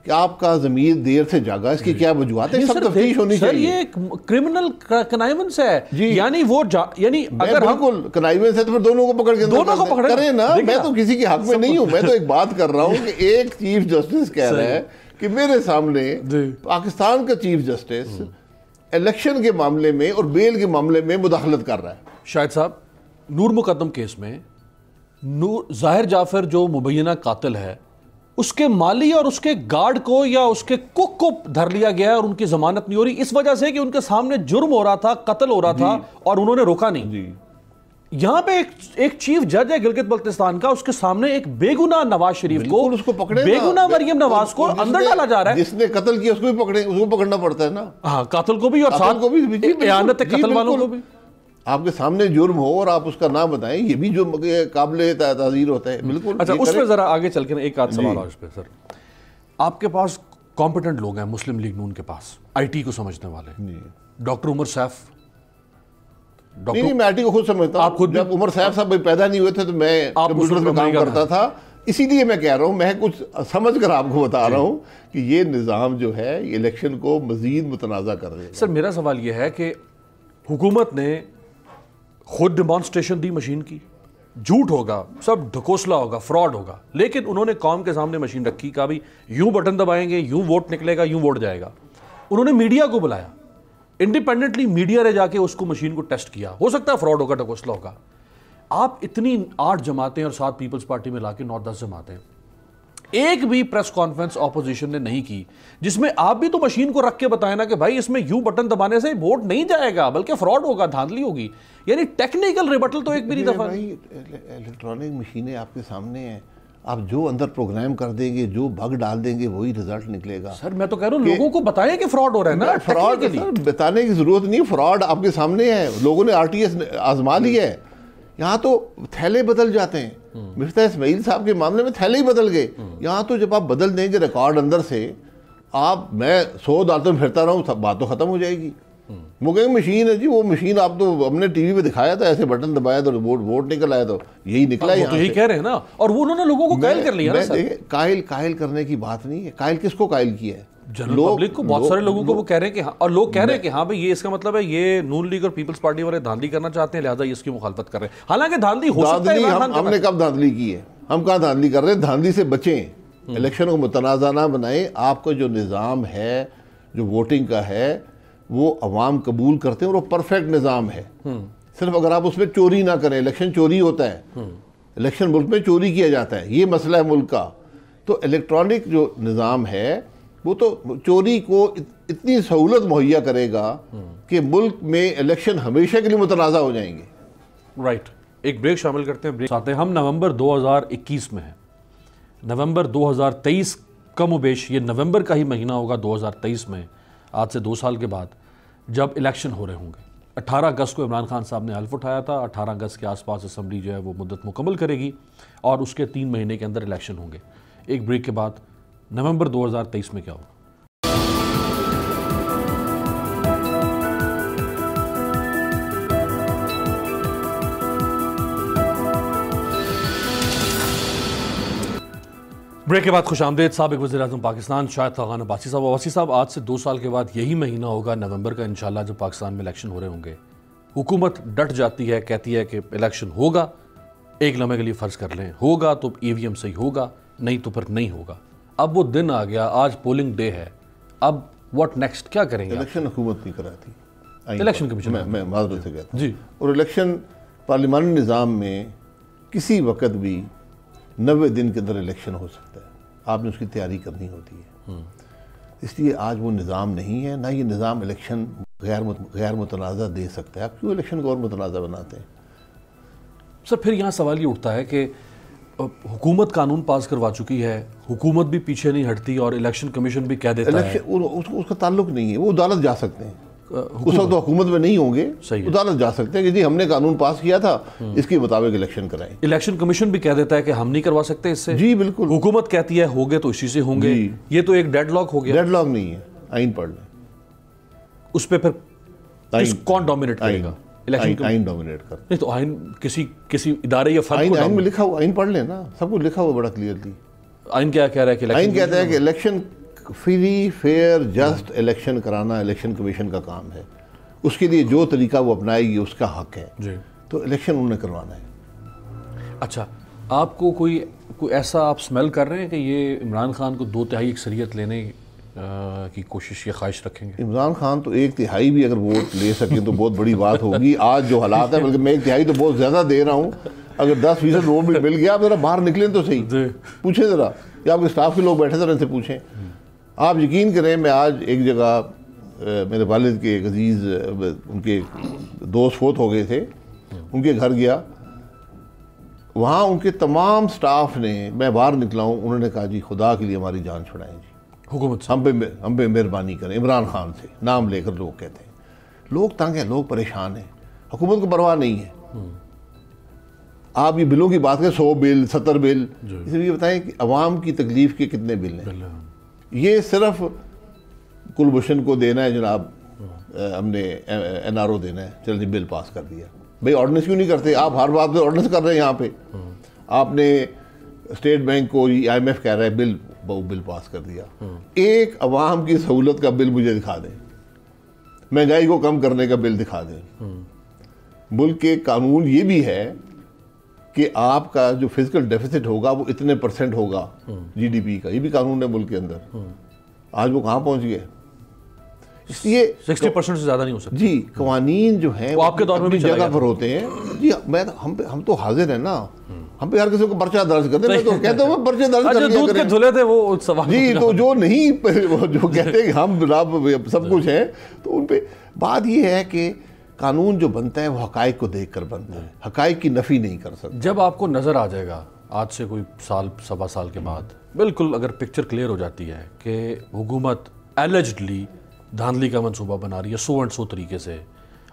کہ آپ کا ضمیر دیر سے جاگا، اس کی کیا وجوہات ہے؟ سب تفتیش ہونی چاہیے۔ سر یہ کرمنل کنائیونس ہے، یعنی وہ یعنی اگر بالکل کنائیونس ہے تو پھر دونوں کو پکڑ کے دونوں کو پکڑیں کریں نا، میں تو کسی کے حق میں نہیں ہوں، میں تو ایک بات کر رہا ہوں کہ ایک چیف جسٹس کہہ رہا ہے کہ میرے سامنے پاکستان کا چیف جسٹس الیکشن کے معاملے میں اور بیل کے معاملے میں مداخلت کر رہا ہے۔ شاہد صاحب، نور مقدم کیس میں ظاہر جعفر جو مبینہ قاتل ہے، اس کے مالی اور اس کے گارڈ کو یا اس کے کک کو دھر لیا گیا ہے اور ان کی ضمانت نہیں ہو رہی، اس وجہ سے کہ ان کے سامنے جرم ہو رہا تھا، قتل ہو رہا تھا اور انہوں نے روکا نہیں۔ یہاں پہ ایک چیف جج ہے گلگت بلتستان کا، اس کے سامنے ایک بے گناہ نواز شریف کو، بے گناہ مریم نواز کو اندر ڈالا جا رہا ہے۔ جس نے قتل کیا اس کو بھی پکڑیں، اس کو پکڑنا پڑتا ہے نا، ہاں قاتل کو بھی اور ساتھ اعانت قتل والوں کو بھی۔ آپ کے سامنے جرم ہو اور آپ اس کا نام بتائیں، یہ بھی جو قابل تعزیر ہوتا ہے۔ بالکل۔ اچھا اس پہ ذرا آگے چل کے ایک آدھ سوال اور اس پہ سر، آپ کے پاس کمپیٹنٹ لوگ ہیں مسلم لیگ نون کے پاس، آئی ٹی کو سمجھنے والے، ڈاکٹر عمر سیف۔ نہیں میں آئی ٹی کو خود سمجھتا ہوں، جب عمر سیف صاحب پیدا نہیں ہوئے تھے تو میں کمپیوٹر میں کام کرتا تھا، اسی لیے میں کہہ رہا ہوں، میں کچھ سمجھ کر آپ کو بتا رہا ہوں کہ یہ نظام جو ہے یہ الیکشن کو مزید متنازع کر دے گا۔ سر میرا سوال یہ ہے کہ حکومت نے خود ڈیمانسٹریشن دی مشین کی، جھوٹ ہوگا، سب ڈھکوسلا ہوگا، فراڈ ہوگا، لیکن انہوں نے قوم کے سامنے مشین رکھی، کہا بھی یوں بٹن دبائیں گے، یوں ووٹ نکلے گا، یوں ووٹ جائے گا۔ انہوں نے میڈیا کو بلایا، انڈیپینڈنٹلی میڈیا نے جا کے اس کو مشین کو ٹیسٹ کیا، ہو سکتا ہے فراڈ ہوگا، ڈھکوسلا ہوگا۔ آپ اتنی 8 جماعتیں اور 7 پیپلز پارٹی میں لا کے 9-10 جماعتیں، ایک بھی پریس کانفرنس اپوزیشن نے نہیں کی جس میں آپ بھی تو مشین کو رکھ کے بتائیں نا کہ بھائی اس میں یوں بٹن دبانے سے ووٹ نہیں جائے گا بلکہ فراڈ ہوگا، دھاندلی ہوگی، یعنی ٹیکنیکل ریبٹل تو ایک بھی نہیں دفعہ۔ الیکٹرانک مشینیں آپ کے سامنے ہیں، آپ جو اندر پروگرام کر دیں گے، جو بگ ڈال دیں گے وہی رزلٹ نکلے گا۔ سر میں تو کہہ رہا ہوں لوگوں کو بتائیں کہ فراڈ ہو رہا ہے نا، فراڈ بتانے کی ضرورت نہیں، فراڈ آپ کے سامنے ہے، لوگوں نے آر ٹی ایس آزما لیا ہے۔ یہاں تو تھیلے بدل جاتے ہیں، مفتاح اسماعیل صاحب کے معاملے میں تھیلے ہی بدل گئے، یہاں تو جب آپ بدل دیں گے ریکارڈ اندر سے، میں 100 عدالتوں میں پھرتا رہا ہوں، بات تو ختم ہو جائے گی۔ وہ کہیں مشین ہے جی، وہ مشین آپ تو ہم نے ٹی وی پہ دکھایا تھا، ایسے بٹن دبایا تو ووٹ نکل آیا، تو یہی نکلا ہے، یہی کہہ رہے ہیں نا، اور وہ انہوں نے لوگوں کو قائل کر لیا نا۔ قائل کرنے کی بات نہیں ہے، قائل کس کو قائل کیا ہے؟ جنرل پبلک کو، بہت سارے لوگوں کو وہ کہہ رہے ہیں کہ ہاں، اور لوگ کہہ رہے ہیں کہ ہاں بھئی یہ اس کا مطلب ہے یہ نون لیگ اور پیپلز پارٹی والے دھاندلی کرنا چاہتے ہیں لہٰذا یہ اس کی مخالفت کر رہے ہیں، حالانکہ دھاندلی ہو سکتا ہے۔ ہم نے کب دھاندلی کی ہے؟ ہم کہاں دھاندلی کر رہے ہیں؟ دھاندلی سے بچیں، الیکشن کو متنازع نہ بنائیں۔ آپ کا جو نظام ہے جو ووٹنگ کا ہے وہ عوام قبول کرتے ہیں اور وہ پرفیکٹ نظام ہے، صرف اگر آپ اس میں چوری نہ کریں۔ الیکشن چوری ہوتا ہے، الیکشن ملک میں چوری کیا جاتا ہے، یہ مسئلہ ہے ملک کا۔ تو الیکٹرانک جو نظام ہے وہ تو چوری کو اتنی سہولت مہیا کرے گا کہ ملک میں الیکشن ہمیشہ کے لیے متنازع ہو جائیں گے۔ رائٹ، ایک بریک شامل کرتے ہیں۔ ہم نومبر 2021 میں ہیں، نومبر 2023 کم و بیش یہ نومبر کا ہی مہینہ ہوگا 2023 میں، آج سے 2 سال کے بعد جب الیکشن ہو رہے ہوں گے۔ 18 اگست کو عمران خان صاحب نے حلف اٹھایا تھا، 18 اگست کے آس پاس اسمبلی جو ہے وہ مدت مکمل کرے گی اور اس کے 3 مہینے کے اندر الیکشن ہوں گے۔ ایک بریک کے بعد نومبر 2023 میں کیا ہوگا؟ بریک کے بعد خوش آمدید۔ سابق وزیر اعظم پاکستان شاہد خاقان عباسی صاحب۔ عباسی صاحب، آج سے 2 سال کے بعد یہی مہینہ ہوگا نومبر کا انشاءاللہ جب پاکستان میں الیکشن ہو رہے ہوں گے۔ حکومت ڈٹ جاتی ہے، کہتی ہے کہ الیکشن ہوگا، ایک لمحے کے لیے فرض کر لیں ہوگا تو ای وی ایم صحیح ہوگا، نہیں تو پھر نہیں ہوگا۔ اب وہ دن آ گیا, آج پولنگ ڈے ہے, اب واٹ نیکسٹ, کیا کریں گے؟ الیکشن حکومت نہیں کراتی, الیکشن کمیشن, میں معذرت سے کہتا ہوں جی. اور الیکشن پارلیمانی نظام میں کسی وقت بھی 90 دن کے اندر الیکشن ہو سکتا ہے, آپ نے اس کی تیاری کرنی ہوتی ہے. اس لیے آج وہ نظام نہیں ہے, نہ یہ نظام الیکشن غیر متنازع دے سکتا ہے. آپ کیوں الیکشن کو اور متنازع بناتے ہیں؟ سر پھر یہاں سوال یہ اٹھتا ہے کہ حکومت قانون پاس کروا چکی ہے, حکومت بھی پیچھے نہیں ہٹتی اور الیکشن کمیشن بھی کہہ دیتا ہے. اس کا تعلق نہیں ہے, وہ عدالت جا سکتے ہیں, اس وقت تو حکومت میں نہیں ہوں گے, عدالت جا سکتے ہیں کہ جی ہم نے قانون پاس کیا تھا, اس کے مطابق الیکشن کرائیں. الیکشن کمیشن بھی کہہ دیتا ہے کہ ہم نہیں کروا سکتے اس سے. جی بالکل. حکومت کہتی ہے ہوگے تو اسی سے ہوں گے. یہ تو ایک ڈیڈ لاک ہو گیا. ڈیڈ لاک نہیں ہے, آئین پڑھ لیں, اس پہ پھر کون ڈومینیٹ کرے گا؟ آئین ڈومینیٹ کر. نہیں تو آئین کسی ادارے یا فرد آئین میں لکھا ہوا, آئین پڑھ لیں نا, سب کچھ لکھا ہوا بڑا کلیئرلی. آئین کیا کہہ رہا ہے کہ آئین کہتا ہے کہ election free fair just election کرانا الیکشن کمیشن کا کام ہے, اس کے لیے جو طریقہ وہ اپنائے گی اس کا حق ہے. جی. تو الیکشن انہوں نے کروانا ہے. اچھا, آپ کو کوئی ایسا آپ سمیل کر رہے ہیں کہ یہ عمران خان کو 2/3 اکثریت لینے کی کوشش یا خواہش رکھیں گے؟ عمران خان تو 1/3 بھی اگر ووٹ لے سکیں تو بہت بڑی بات ہوگی. آج جو حالات ہیں, بلکہ میں 1/3 تو بہت زیادہ دے رہا ہوں, اگر 10% ووٹ بھی مل گیا, آپ ذرا باہر نکلیں تو صحیح, پوچھیں ذرا, یا آپ کے اسٹاف کے لوگ بیٹھے ذرا ان سے پوچھیں. آپ یقین کریں, میں آج ایک جگہ میرے والد کے ایک عزیز, ان کے دوست فوت ہو گئے تھے, ان کے گھر گیا, وہاں ان کے تمام سٹاف نے, میں باہر نکلا ہوں, انہوں نے کہا جی خدا کے لیے ہماری جان چھڑائیں جی, حکومت ہم پہ مہربانی کریں. عمران خان سے نام لے کر لوگ کہتے ہیں. لوگ تنگ ہیں, لوگ پریشان ہیں, حکومت کو پرواہ نہیں ہے. آپ یہ بلوں کی بات کریں, 100 بل 70 بل, اس لیے بتائیں کہ عوام کی تکلیف کے کتنے بل ہیں. یہ صرف کلبھوشن کو دینا ہے جناب, ہم نے NRO دینا ہے, چل جی بل پاس کر دیا. بھئی آرڈننس کیوں نہیں کرتے آپ؟ ہر بات پہ آرڈننس کر رہے ہیں یہاں پہ. آپ نے اسٹیٹ بینک کو IMF کہہ رہا ہے بل پاس کر دیا. ایک عوام کی سہولت کا بل مجھے دکھا دیں, مہنگائی کو کم کرنے کا بل دکھا دیں. ملک کے قانون یہ بھی ہے کہ آپ کا جو فزیکل ڈیفیسٹ ہوگا وہ اتنے % ہوگا GDP کا, یہ بھی قانون ہے ملک کے اندر. آج وہ کہاں پہنچ گئے؟ اس لیے 60% سے زیادہ نہیں ہو سکتا. جی قوانین جو ہیں وہ آپ کے دور میں بھی جگہ پر ہوتے ہیں. جی ہم تو حاضر ہیں نا, ہم پہ ہر کسی کو پرچہ درج کرتے ہیں. میں تو کہتا ہوں پرچے درج کر لیا دودھ کے دھلے تھے وہ سوال. جی تو جو نہیں, جو کہتے ہیں کہ ہم سب کچھ ہیں, تو ان پہ بات یہ ہے کہ قانون جو بنتا ہے وہ حقائق کو دیکھ کر بنتا ہے, حقائق کی نفی نہیں کر سکتا. جب آپ کو نظر آ جائے گا آج سے کوئی سال سوا سال کے بعد, بالکل اگر پکچر کلیئر ہو جاتی ہے کہ حکومت ایلیجڈلی دھاندلی کا منصوبہ بنا رہی ہے سو اینڈ سو طریقے سے,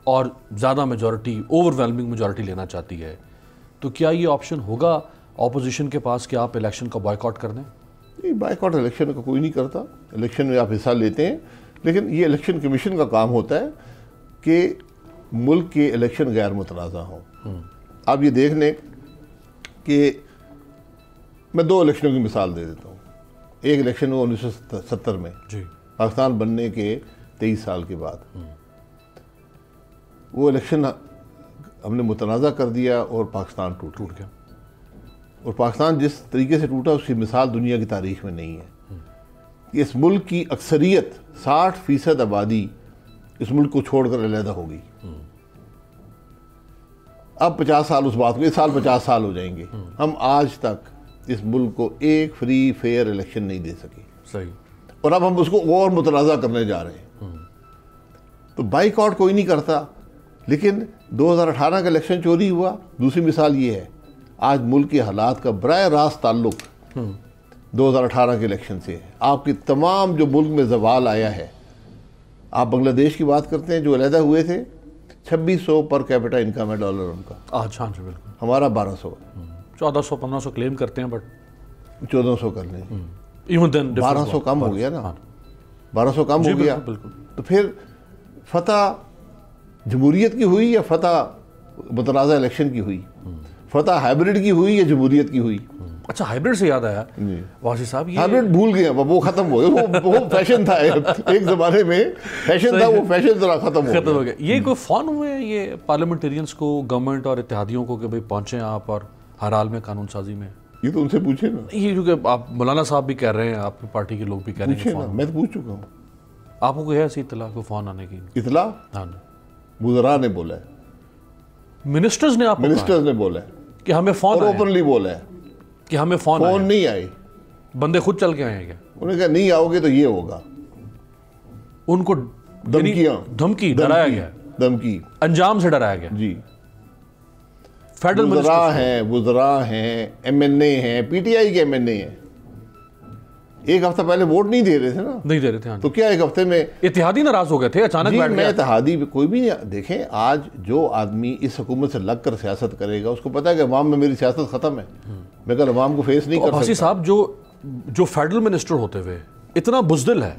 اور زیادہ میجورٹی, اوور ویلمنگ میجورٹی لینا چاہتی ہے, تو کیا یہ آپشن ہوگا اپوزیشن کے پاس کہ آپ الیکشن کا بائیکاٹ کر دیں؟ نہیں, بائیکاٹ الیکشن کا کوئی نہیں کرتا. الیکشن میں آپ حصہ لیتے ہیں, لیکن یہ الیکشن کمیشن کا کام ہوتا ہے کہ ملک کے الیکشن غیر متنازع ہوں. آپ یہ دیکھ لیں کہ میں 2 الیکشنوں کی مثال دے دیتا ہوں. ایک الیکشن ہوا 1970 میں, پاکستان بننے کے 23 سال کے بعد. وہ الیکشن ہم نے متنازع کر دیا اور پاکستان ٹوٹ گیا. اور پاکستان جس طریقے سے ٹوٹا اس کی مثال دنیا کی تاریخ میں نہیں ہے. کہ اس ملک کی اکثریت 60% آبادی اس ملک کو چھوڑ کر علیحدہ ہو گئی. اب 50 سال اس بات کو, اس سال 50 سال ہو جائیں گے, ہم آج تک اس ملک کو ایک فری فیئر الیکشن نہیں دے سکے. صحیح. اور اب ہم اس کو اور متنازع کرنے جا رہے ہیں. تو بائیک آؤٹ کوئی نہیں کرتا, لیکن 2018 کا الیکشن چوری ہوا. دوسری مثال یہ ہے, آج ملک کے حالات کا براہ راست تعلق 2018 کے الیکشن سے ہے. آپ کی تمام جو ملک میں زوال آیا ہے, آپ بنگلہ دیش کی بات کرتے ہیں جو علیحدہ ہوئے تھے, 2600 پر کیپٹا انکم ہے ڈالر ان کا. ہاں جی بالکل. ہمارا 1200, 1400-1500 کلیم کرتے ہیں, بٹ 1400 کر لیں. ایون دین 1200 کم ہو گیا نا, 1200 کم ہو گیا. تو پھر فتح جمہوریت کی ہوئی یا فتح متنازع الیکشن کی ہوئی؟ فتح ہائبریڈ کی ہوئی یا جمہوریت کی ہوئی؟ اچھا, ہائبریڈ سے یاد آیا واسی صاحب, یہ ہائبریڈ بھول گئے, وہ ختم ہو گیا. وہ فیشن تھا ایک زمانے میں, فیشن تھا, وہ فیشن ذرا ختم ہو گیا. یہ کوئی فون ہوئے ہیں یہ پارلیمنٹیرینز کو, گورنمنٹ اور اتحادیوں کو کہ بھئی پہنچیں آپ اور ہر حال میں قانون سازی میں؟ یہ تو ان سے پوچھے نا. یہ کیونکہ آپ مولانا صاحب بھی کہہ رہے ہیں, آپ کی پارٹی کے لوگ بھی کہہ رہے ہیں پوچھے نا, میں تو پوچھ چکا ہوں. آپ کو کوئی ہے ایسی اطلاع کو فون آنے کی؟ اطلاع ہاں وزراء نے بولا ہے, منسٹرز نے آپ کو منسٹرز نے بولا ہے کہ ہمیں فون اور اوپنلی بولا ہے کہ ہمیں فون نہیں آئے. بندے خود چل کے آئے ہیں کیا؟ انہوں نے کہا نہیں آؤ گے تو یہ ہوگا. ان کو دھمکی ڈرایا گیا, دھمکی انجام سے ڈرایا گیا. جی فیڈرل وزراء ہیں, ایم این اے ہیں, پی ٹی آئی کے ایم این اے ہیں. ایک ہفتہ پہلے ووٹ نہیں دے رہے تھے نا, نہیں دے رہے تھے, تو کیا ایک ہفتے میں اتحادی ناراض ہو گئے تھے اچانک بیٹھ گئے. اتحادی کوئی بھی نہیں. دیکھیں آج جو آدمی اس حکومت سے لگ کر سیاست کرے گا اس کو پتا ہے کہ عوام میں میری سیاست ختم ہے, میں کل عوام کو فیس نہیں کر سکتا. بھاسی صاحب جو فیڈرل منسٹر ہوتے ہوئے اتنا بزدل ہے,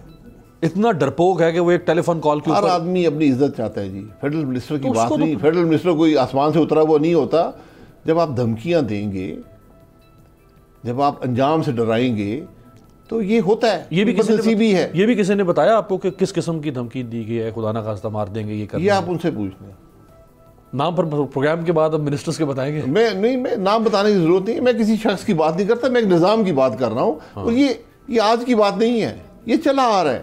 اتنا ڈرپوک ہے کہ وہ ایک ٹیلی فون کال کے اوپر, ہر آدمی اپنی عزت چاہتا ہے جی. فیڈرل منسٹر کی بات نہیں, فیڈرل منسٹر کوئی آسمان سے اترا ہوا نہیں ہوتا. جب آپ دھمکیاں دیں گے, جب آپ انجام سے ڈرائیں گے تو یہ ہوتا ہے. یہ بھی کسی نے بتایا آپ کو کہ کس قسم کی دھمکی دی گئی ہے, خدا نہ خواستہ مار دیں گے, یہ آپ ان سے پوچھ لیں. نام پر پروگرام کے بعد اب منسٹرز کے بتائیں گے. میں نام بتانے کی ضرورت نہیں, میں کسی شخص کی بات نہیں کرتا, میں ایک نظام کی بات کر رہا ہوں. اور یہ آج کی بات نہیں ہے, یہ چلا آ رہا ہے,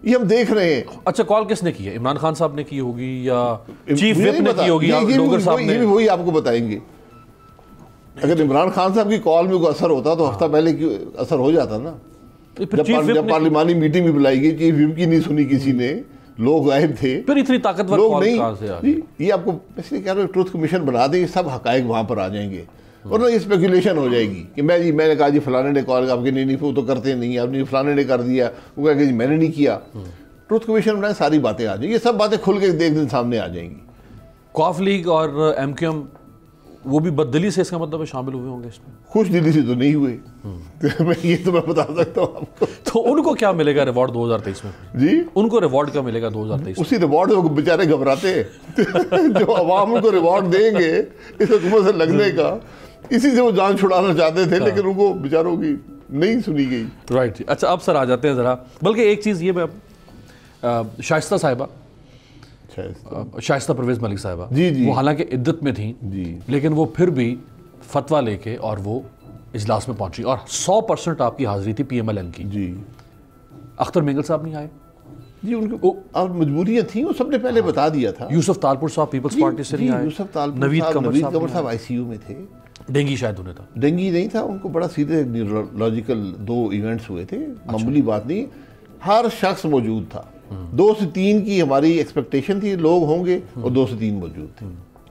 یہ ہم دیکھ رہے ہیں. اچھا کال کس نے کی ہے؟ عمران خان صاحب نے کی ہوگی یا چیف وپ نے کی ہوگی؟ یہ بھی وہی آپ کو بتائیں گے. اگر عمران خان صاحب کی کال میں کوئی اثر ہوتا تو ہفتہ پہلے اثر ہو جاتا نا. جب پارلیمانی میٹنگ بھی بلائی گئی, چیف وپ کی نہیں سنی کسی نے, لوگ غائب تھے. پھر اتنی طاقتور کال کہاں سے آ گئی؟ یہ آپ کو اس لیے کہہ رہا ہوں ٹروتھ کمیشن بنا دیں, سب حقائق وہاں پر آ جائیں گے. ورنہ یہ اسپیکولیشن ہو جائے گی کہ میں نے کہا جی فلانے نے کال, آپ کے نہیں وہ تو کرتے نہیں, آپ نے فلانے نے کر دیا, وہ کہا کہ جی میں نے نہیں کیا. ٹروتھ کمیشن بنائے, ساری باتیں آ جائیں, یہ سب باتیں کھل کے ایک دن سامنے آ جائیں گی. قوف لیگ اور ایم کیو ایم وہ بھی بددلی سے اس کا مطلب شامل ہوئے ہوں گے اس میں؟ خوش دلی سے تو نہیں ہوئے, یہ تو میں بتا سکتا ہوں آپ کو. تو ان کو کیا ملے گا ریوارڈ 2023 میں؟ جی ان کو ریوارڈ کیا ملے گا 2023؟ اسی ریوارڈ سے بیچارے گھبراتے ہیں. جو عوام ان کو ریوارڈ دیں گے اس حکومت سے لگنے کا, اسی سے وہ جان چھڑانا چاہتے تھے, لیکن ان کو بیچاروں کی نہیں سنی گئی. رائٹ. اچھا اب سر آ جاتے ہیں ذرا, بلکہ ایک چیز یہ, میں شائستہ صاحبہ, شائستہ پرویز ملک صاحبہ, وہ حالانکہ عدت میں تھیں لیکن وہ پھر بھی فتویٰ لے کے اور وہ اجلاس میں پہنچی, اور 100% آپ کی حاضری تھی پی ایم ایل این کی. جی اختر مینگل صاحب نہیں آئے جی, ان کو اور مجبوریاں تھیں, وہ سب نے پہلے بتا دیا تھا. یوسف تالپور صاحب پیپلز پارٹی سے نہیں آئے. یوسف تالپور صاحب آئی سی یو میں تھے. ڈینگی شاید انہیں تھا. ڈینگی نہیں تھا ان کو, بڑا سیدھے نیورولوجیکل 2 ایونٹس ہوئے تھے, معمولی بات نہیں. ہر شخص موجود تھا. 2 سے 3 کی ہماری ایکسپیکٹیشن تھی لوگ ہوں گے, اور 2 سے 3 موجود تھے.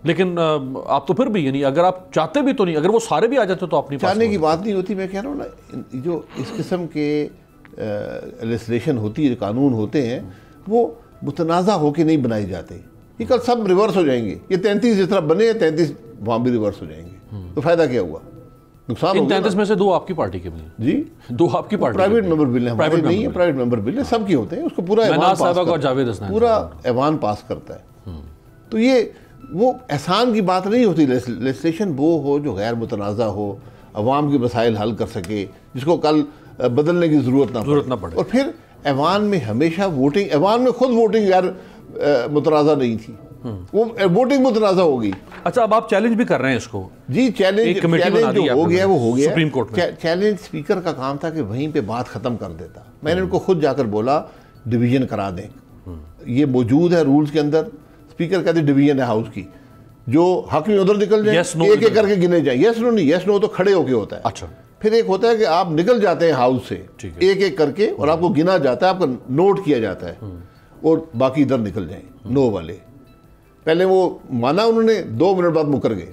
لیکن آپ تو پھر بھی, یعنی اگر آپ چاہتے بھی تو نہیں, اگر وہ سارے بھی آ جاتے تو آپ نہیں چاہنے کی بات نہیں ہوتی. میں کہہ رہا ہوں نا, جو اس قسم کے لیجسلیشن ہوتی ہے, قانون ہوتے ہیں, وہ متنازع ہو کے نہیں بنائے جاتے. یہ کل سب ریورس ہو جائیں گے. یہ 33 جس طرح بنے ہیں 33 وہاں بھی ریورس ہو جائیں گے, تو فائدہ کیا ہوا؟ نقصان ہوگا. ان 33 میں سے 2 آپ کی پارٹی کے بھی ہیں. جی 2 آپ کی پارٹی. پرائیویٹ ممبر بل ہیں, ہمارے نہیں ہیں. پرائیویٹ ممبر بل ہیں, سب کے ہوتے ہیں. اس کو پورا ایوان پاس کرتا ہے. تو یہ وہ احسان کی بات نہیں ہوتی. لیجسلیشن وہ ہو جو غیر متنازع ہو, عوام کے مسائل حل کر سکے, جس کو کل بدلنے کی ضرورت نہ پڑے. اور پھر ایوان میں ہمیشہ ووٹنگ, ایوان میں خود ووٹنگ غیر متنازع نہیں تھی, وہ ووٹنگ متنازع ہوگی. اچھا اب آپ چیلنج بھی کر رہے ہیں اس کو؟ جی چیلنج جو ہو گیا وہ ہو گیا. سپریم کورٹ میں چیلنج اسپیکر کا کام تھا کہ وہیں پہ بات ختم کر دیتا. میں نے ان کو خود جا کر بولا ڈویژن کرا دیں, یہ موجود ہے رولز کے اندر. اسپیکر کہتے ڈویژن ہے ہاؤس کی, جو حق میں ادھر نکل جائیں, ایک ایک کر کے گنے جائیں. یس نو نہیں, یس نو تو کھڑے ہو کے ہوتا ہے. اچھا پھر ایک ہوتا ہے کہ آپ نکل جاتے ہیں ہاؤس سے ایک ایک کر کے, اور آپ کو گنا جاتا ہے, آپ کا نوٹ کیا جاتا ہے, اور باقی ادھر نکل جائیں نو والے. پہلے وہ مانا انہوں نے, 2 منٹ بعد مکر گئے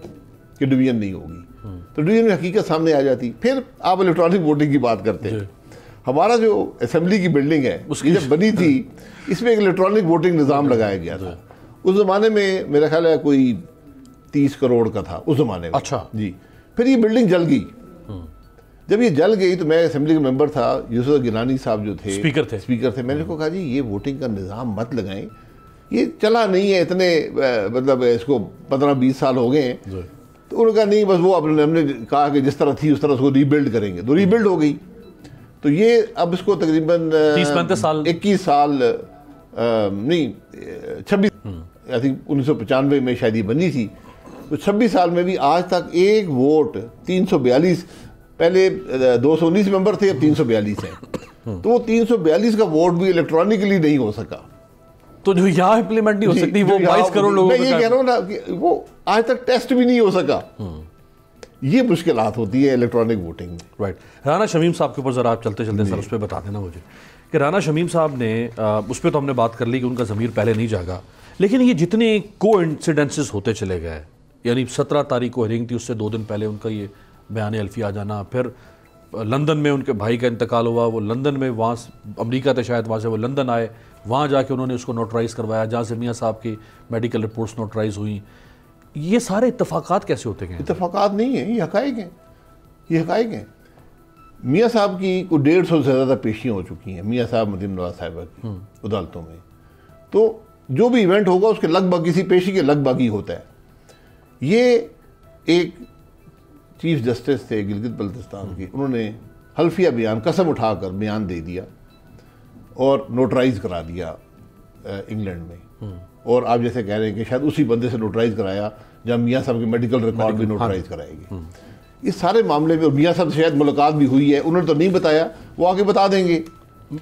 کہ ڈویژن نہیں ہوگی, تو ڈویژن میں حقیقت سامنے آ جاتی. پھر آپ الیکٹرانک ووٹنگ کی بات کرتے ہیں. ہمارا جو اسمبلی کی بلڈنگ ہے یہ جب بنی تھی, اس میں ایک الیکٹرانک ووٹنگ نظام لگایا گیا تھا. اس زمانے میں میرا خیال ہے کوئی 30 کروڑ کا تھا اس زمانے میں. اچھا جی. پھر یہ بلڈنگ جل گئی. جب یہ جل گئی تو میں اسمبلی کا ممبر تھا, یوسف گیلانی صاحب جو تھے اسپیکر تھے. میں نے کو کہا جی یہ ووٹنگ کا نظام مت لگائیں, یہ چلا نہیں ہے اتنے, مطلب اس کو 15-20 سال ہو گئے ہیں. تو انہوں نے کہا نہیں بس وہ ہم نے کہا کہ جس طرح تھی اس طرح اس کو ریبلڈ کریں گے, تو ریبلڈ ہو گئی. تو یہ اب اس کو تقریباً 21 سال نہیں 26 آئی تھنک 1995 میں شاید یہ بنی تھی. تو 26 سال میں بھی آج تک ایک ووٹ 342 پہلے 219 ممبر تھے اب 342 ہیں تو وہ 342 کا ووٹ بھی الیکٹرانکلی نہیں ہو سکا تو جو یہاں امپلیمنٹ نہیں ہو سکتی وہ 22 کروڑ لوگوں میں یہ کہہ رہا ہوں نا کہ وہ آج تک ٹیسٹ بھی نہیں ہو سکا. یہ مشکلات ہوتی ہے الیکٹرانک ووٹنگ میں. رائٹ. رانا شمیم صاحب کے اوپر ذرا آپ چلتے چلتے سر اس پہ بتا دینا مجھے کہ رانا شمیم صاحب نے اس پہ تو ہم نے بات کر لی کہ ان کا ضمیر پہلے نہیں جاگا, لیکن یہ جتنے کو انسیڈنسز ہوتے چلے گئے, یعنی 17 تاریخ کو ہیرنگ تھی, اس سے 2 دن پہلے ان کا یہ بیان الفی آ جانا, پھر لندن میں ان کے بھائی کا انتقال ہوا, وہ لندن میں وہاں امریکہ تھے شاید, وہاں سے وہ لندن آئے, وہاں جا کے انہوں نے اس کو نوٹرائز کروایا جہاں سے میاں صاحب کی میڈیکل رپورٹس نوٹرائز ہوئیں. یہ سارے اتفاقات کیسے ہوتے گئے؟ اتفاقات نہیں ہیں, یہ حقائق ہیں, یہ حقائق ہیں. میاں صاحب کی کوئی 150 سے زیادہ پیشیاں ہو چکی ہیں میاں صاحب مریم نواز صاحبہ کی عدالتوں میں, تو جو بھی ایونٹ ہوگا اس کے لگ بھگ کسی پیشی کے لگ بھگ ہی ہوتا ہے. یہ ایک چیف جسٹس تھے گلگت بلتستان کے, انہوں نے حلفیہ بیان قسم اٹھا کر بیان دے دیا اور نوٹرائز کرا دیا انگلینڈ میں, اور آپ جیسے کہہ رہے ہیں کہ شاید اسی بندے سے نوٹرائز کرایا جب میاں صاحب کی میڈیکل ریکارڈ بھی نوٹرائز کرائے گی. اس سارے معاملے میں, اور میاں صاحب سے شاید ملاقات بھی ہوئی ہے, انہوں نے تو نہیں بتایا, وہ آگے بتا دیں گے.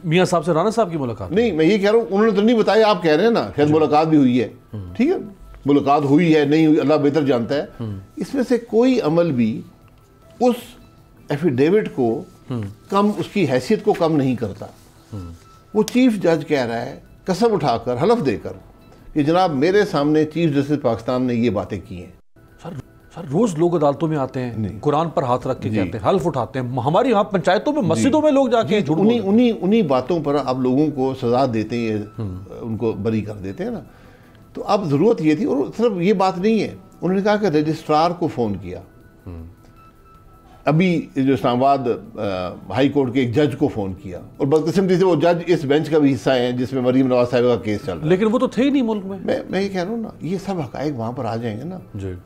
میاں صاحب سے رانا صاحب کی ملاقات نہیں, میں یہ کہہ رہا ہوں انہوں نے تو نہیں بتایا, آپ کہہ رہے ہیں نا شاید ملاقات بھی ہوئی ہے, ٹھیک ہے, ملاقات ہوئی ہے نہیں ہوئی اللہ بہتر جانتا ہے. اس میں سے کوئی عمل بھی اس ایفیڈیوٹ کو کم, اس کی حیثیت کو کم نہیں کرتا. وہ چیف جج کہہ رہا ہے قسم اٹھا کر, حلف دے کر کہ جناب میرے سامنے چیف جسٹس پاکستان نے یہ باتیں کی ہیں. سر روز لوگ عدالتوں میں آتے ہیں, قرآن پر ہاتھ رکھ کے کہتے ہیں, حلف اٹھاتے ہیں, ہماری یہاں پنچایتوں میں مسجدوں میں لوگ جا کے انہی باتوں پر آپ لوگوں کو سزا دیتے ہیں, ان کو بری کر دیتے ہیں نا. تو اب ضرورت یہ تھی, اور صرف یہ بات نہیں ہے, انہوں نے کہا کہ رجسٹرار کو فون کیا, ابھی جو اسلام آباد ہائی کورٹ کے ایک جج کو فون کیا, اور بدقسمتی سے وہ جج اس بینچ کا بھی حصہ ہیں جس میں مریم نواز صاحبہ کا کیس چل رہا ہے. لیکن وہ تو تھے ہی نہیں ملک میں. میں یہ کہہ رہا ہوں نا, یہ سب حقائق وہاں پر آ جائیں گے نا.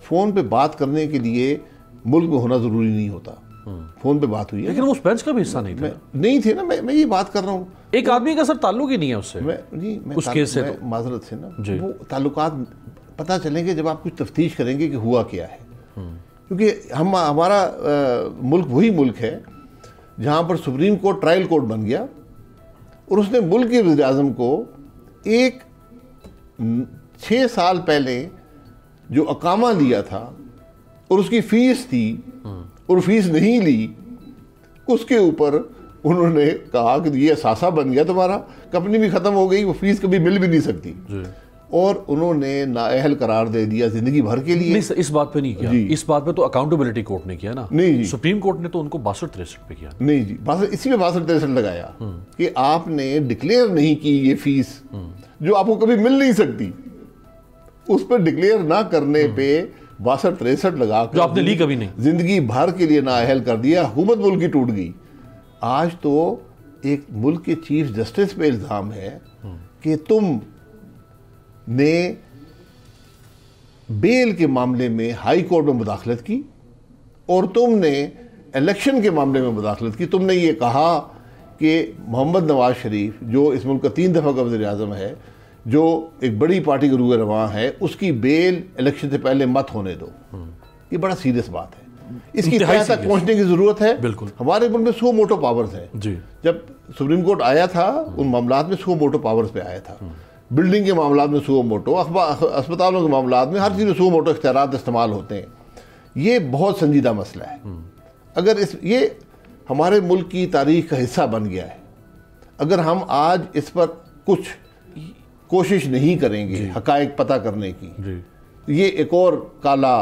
فون پہ بات کرنے کے لیے ملک میں ہونا ضروری نہیں ہوتا, فون پہ بات ہوئی ہے, لیکن وہ اس بینچ کا بھی حصہ نہیں تھا. نہیں تھے نا, میں یہ بات کر رہا ہوں. ایک آدمی کا سر تعلق ہی نہیں ہے اس سے, اس کیس سے. معذرت سے نا, وہ تعلقات پتہ چلیں گے جب آپ کچھ تفتیش کریں گے کہ ہوا کیا ہے. کیونکہ ہمارا ملک وہی ملک ہے جہاں پر سپریم کورٹ ٹرائل کورٹ بن گیا, اور اس نے ملک کے وزیر اعظم کو ایک 6 سال پہلے جو اقامہ لیا تھا اور اس کی فیس تھی اور فیس نہیں لی, اس کے اوپر انہوں نے کہا کہ یہ اثاثہ بن گیا تمہارا, کمپنی بھی ختم ہو گئی, وہ فیس کبھی مل بھی نہیں سکتی, اور انہوں نے نااہل قرار دے دیا زندگی بھر کے لیے. اس بات پہ نہیں کیا, اس بات پہ تو اکاؤنٹیبلٹی کورٹ نے کیا نا. نہیں, سپریم کورٹ نے تو ان کو 62-63 پہ کیا. نہیں جی, اسی میں 62-63 لگایا کہ آپ نے ڈکلیئر نہیں کی یہ فیس جو آپ کو کبھی مل نہیں سکتی, اس پہ ڈکلیئر نہ کرنے پہ 62-63 لگا کر, جو آپ نے لی کبھی نہیں, زندگی بھر کے لیے نااہل کر دیا. حکومت ملک کی ٹوٹ گئی. آج تو ایک ملک کے چیف جسٹس پہ الزام ہے کہ تم نے بیل کے معاملے میں ہائی کورٹ میں مداخلت کی, اور تم نے الیکشن کے معاملے میں مداخلت کی. تم نے یہ کہا کہ محمد نواز شریف جو اس ملک کا 3 دفعہ کا وزیر اعظم ہے, جو ایک بڑی پارٹی کا روح رواں ہے, اس کی بیل الیکشن سے پہلے مت ہونے دو. یہ بڑا سیریس بات ہے, اس کی تہہ تک پہنچنے کی ضرورت ہے. بالکل. ہمارے ملک میں سو موٹو پاورز ہیں. جب سپریم کورٹ آیا تھا ان معاملات میں سو موٹو پاورز پہ آیا تھا, بلڈنگ کے معاملات میں سو موٹو, اسپتالوں کے معاملات میں ہر چیز میں سو موٹو اختیارات استعمال ہوتے ہیں. یہ بہت سنجیدہ مسئلہ ہے. اگر یہ ہمارے ملک کی تاریخ کا حصہ بن گیا ہے, اگر ہم آج اس پر کچھ کوشش نہیں کریں گے حقائق پتہ کرنے کی, یہ ایک اور کالا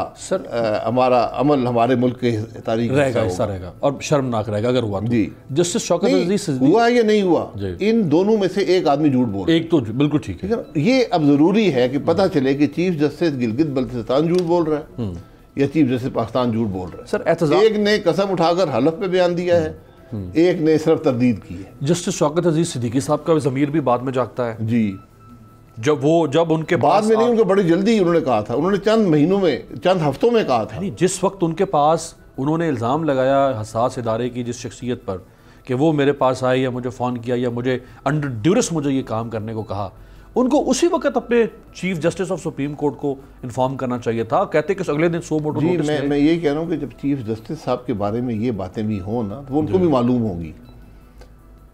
ہمارا عمل ہمارے ملک کے تاریخ کا حصہ رہے گا, اور شرمناک رہے گا اگر ہوا. جی, جسٹس شوکت عزیز ہوا یا نہیں ہوا, ان دونوں میں سے ایک آدمی جھوٹ بول رہا ہے. ایک تو بالکل ٹھیک ہے. یہ اب ضروری ہے کہ پتہ چلے کہ چیف جسٹس گلگت بلتستان جھوٹ بول رہا ہے یا چیف جسٹس پاکستان جھوٹ بول رہا ہے. سر احتجاج, ایک نے قسم اٹھا کر حلف پہ بیان دیا ہے, ایک نے صرف تردید کی ہے. جسٹس شوکت عزیز صدیقی صاحب کا ضمیر بھی بعد میں جاگتا ہے. جی, جب ان کے بعد میں نہیں, ان کو بڑی جلدی انہوں نے کہا تھا, انہوں نے چند مہینوں میں, چند ہفتوں میں کہا تھا. جس وقت ان کے پاس انہوں نے الزام لگایا حساس ادارے کی جس شخصیت پر کہ وہ میرے پاس آئی یا مجھے فون کیا یا مجھے انڈر ڈیورس مجھے یہ کام کرنے کو کہا, ان کو اسی وقت اپنے chief justice of supreme court کو انفارم کرنا چاہیے تھا. کہتے کہ اگلے دن سو موٹو نوٹس جی میں یہی کہہ رہا ہوں کہ جب چیف جسٹس صاحب کے بارے میں یہ باتیں بھی ہوں نا تو ان کو بھی معلوم ہوگی.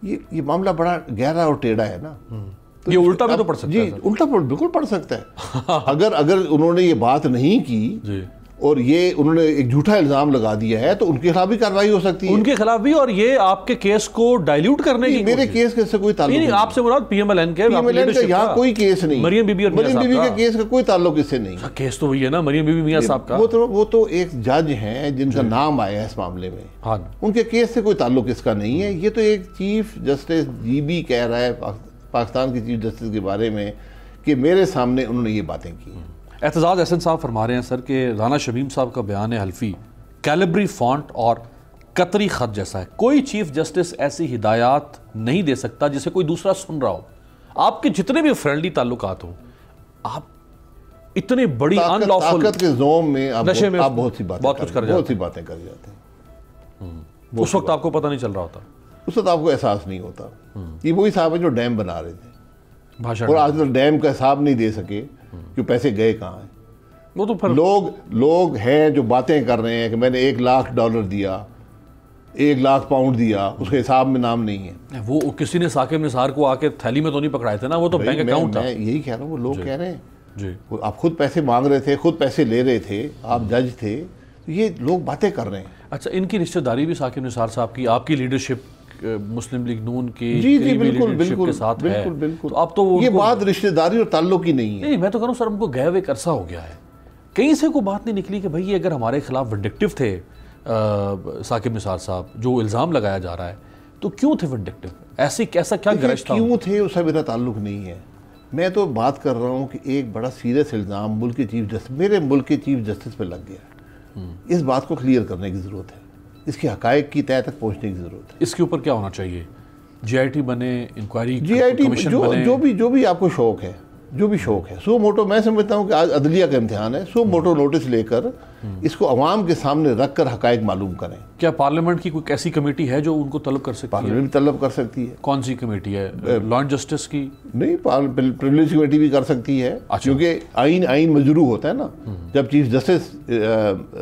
یہ معاملہ بڑا گہرا اور ٹیڑھا ہے نا. یہ الٹا بھی تو پڑھ سکتا ہے. جی الٹا بالکل پڑھ سکتا ہے. اگر انہوں نے یہ بات نہیں کی اور یہ انہوں نے ایک جھوٹا الزام لگا دیا ہے تو ان کے خلاف بھی کارروائی ہو سکتی ہے. ان کے خلاف بھی, اور یہ آپ کے کیس کو ڈائلیوٹ کرنے کی. میرے کیس سے کوئی تعلق نہیں. آپ سے مراد پی ایم ایل این کے یہاں کوئی کیس نہیں. مریم بی بی کے کیس کا کوئی تعلق اس سے نہیں. کیس تو وہی ہے نا مریم بی بی میاں صاحب کا. وہ تو ایک جج ہیں جن کا نام آیا ہے اس معاملے میں. ان کے کیس سے کوئی تعلق اس کا نہیں ہے. یہ تو ایک چیف جسٹس جی بی کہہ رہا ہے پاکستان کے چیف جسٹس کے بارے میں کہ میرے سامنے انہوں نے یہ باتیں کی. اعتزاز احسن صاحب فرما رہے ہیں سر کہ رانا شمیم صاحب کا بیان حلفی کیلیبری فونٹ اور قطری خط جیسا ہے. کوئی چیف جسٹس ایسی ہدایات نہیں دے سکتا جسے کوئی دوسرا سن رہا ہو. آپ کے جتنے بھی فرینڈلی تعلقات ہوں, آپ اتنے بڑی ان لافل طاقت کے زوم میں آپ بہت سی باتیں کر جاتے ہیں. اس وقت آپ کو پتہ نہیں چل رہا ہوتا, اس وقت آپ کو احساس نہیں ہوتا. یہ وہی صاحب ہیں جو ڈیم بنا رہے تھے اور آج تک ڈیم کا حساب نہیں دے سکے کہ پیسے گئے کہاں ہیں. وہ تو لوگ ہیں جو باتیں کر رہے ہیں کہ میں نے $1,00,000 دیا, $1,00,000 دیا, اس کے حساب میں نام نہیں ہے. وہ کسی نے ثاقب نثار کو آ کے تھیلی میں تو نہیں پکڑائے تھے نا, وہ تو بینک اکاؤنٹ تھا. میں یہی کہہ رہا ہوں, وہ لوگ کہہ رہے ہیں آپ خود پیسے مانگ رہے تھے, خود پیسے لے رہے تھے, آپ جج تھے, یہ لوگ باتیں کر رہے ہیں. اچھا, ان کی رشتہ داری بھی ثاقب نثار صاحب کی آپ کی لیڈرشپ مسلم لیگ نون کی بالکل کے ساتھ ہے. تو اب تو یہ بات رشتہ داری اور تعلق ہی نہیں ہے. نہیں, میں تو کہہ رہا ہوں سر, ہم کو گئے ہوئے عرصہ ہو گیا ہے, کہیں سے کوئی بات نہیں نکلی کہ بھائی اگر ہمارے خلاف ونڈکٹیو تھے ثاقب نثار صاحب, جو الزام لگایا جا رہا ہے, تو کیوں تھے ونڈکٹیو؟ ایسا کیا گرج تھا؟ کیوں تھے اس سے میرا تعلق نہیں ہے. میں تو بات کر رہا ہوں کہ ایک بڑا سیریس الزام ملک کے چیف جسٹس, میرے ملک کے چیف جسٹس پہ لگ گیا. اس بات کو کلیئر کرنے کی ضرورت ہے, اس کے حقائق کی تہہ تک پہنچنے کی ضرورت ہے. اس کے اوپر کیا ہونا چاہیے؟ جی آئی ٹی بنے, انکوائری کمیشن, جو بھی آپ کو شوق ہے, سو موٹو, میں سمجھتا ہوں کہ آج عدلیہ کا امتحان ہے, سو موٹو نوٹس لے کر اس کو عوام کے سامنے رکھ کر حقائق معلوم کریں. کیا پارلیمنٹ کی کوئی ایسی کمیٹی ہے جو ان کو طلب کر سکتی ہے؟ پارلیمنٹ طلب کر سکتی ہے. کون سی کمیٹی ہے؟ لا اینڈ جسٹس کی نہیں, پریویلیج کمیٹی بھی کر سکتی ہے, کیونکہ آئین مجروح ہوتا ہے نا. جب چیف جسٹس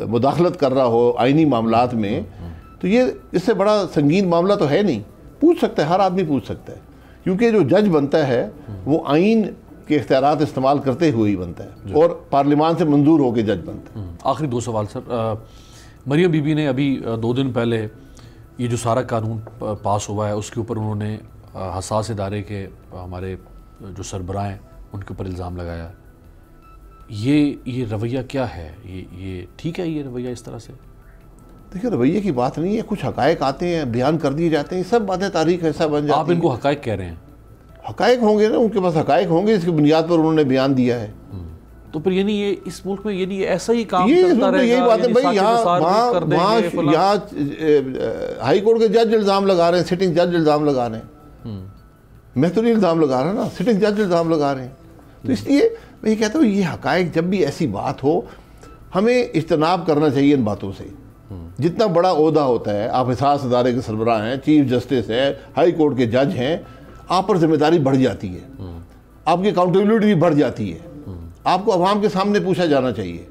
مداخلت کر رہا ہو آئینی معاملات میں, تو یہ اس سے بڑا سنگین معاملہ تو ہے نہیں. پوچھ سکتا ہے, ہر آدمی پوچھ سکتا ہے, کیونکہ جو جج بنتا ہے وہ آئین کے اختیارات استعمال کرتے ہوئے ہی بنتا ہے اور پارلیمان سے منظور ہو کے جج بنتا ہے. آخری 2 سوال سر. مریم بی بی نے ابھی 2 دن پہلے یہ جو سارا قانون پاس ہوا ہے اس کے اوپر انہوں نے حساس ادارے کے ہمارے جو سربراہ ہیں ان کے اوپر الزام لگایا. یہ رویہ کیا ہے؟ یہ ٹھیک ہے یہ رویہ اس طرح سے؟ دیکھیں, رویے کی بات نہیں ہے, کچھ حقائق آتے ہیں, بیان کر دیے جاتے ہیں, سب باتیں تاریخ ایسا بن جاتی ہیں. آپ ان کو حقائق کہہ رہے ہیں؟ حقائق ہوں گے نا, ان کے پاس حقائق ہوں گے, اس کی بنیاد پر انہوں نے بیان دیا ہے. تو پھر یعنی یہ اس ملک میں یعنی ایسا ہی کام چلتا رہے گا؟ یہی بات ہے بھائی, یہاں ہائی کورٹ کے جج الزام لگا رہے ہیں, سٹنگ جج الزام لگا رہے ہیں. میں تو نہیں الزام لگا رہا نا, سٹنگ جج الزام لگا رہے ہیں. تو اس لیے میں یہ کہتا ہوں یہ حقائق جب بھی ایسی بات ہو ہمیں اجتناب کرنا چاہیے ان باتوں سے. جتنا بڑا عہدہ ہوتا ہے, آپ حساس ادارے کے سربراہ ہیں, چیف جسٹس ہیں, ہائی کورٹ کے جج ہیں, آپ پر ذمہ داری بڑھ جاتی ہے, آپ کی اکاؤنٹیبلٹی بھی بڑھ جاتی ہے. آپ کو عوام کے سامنے پوچھا جانا چاہیے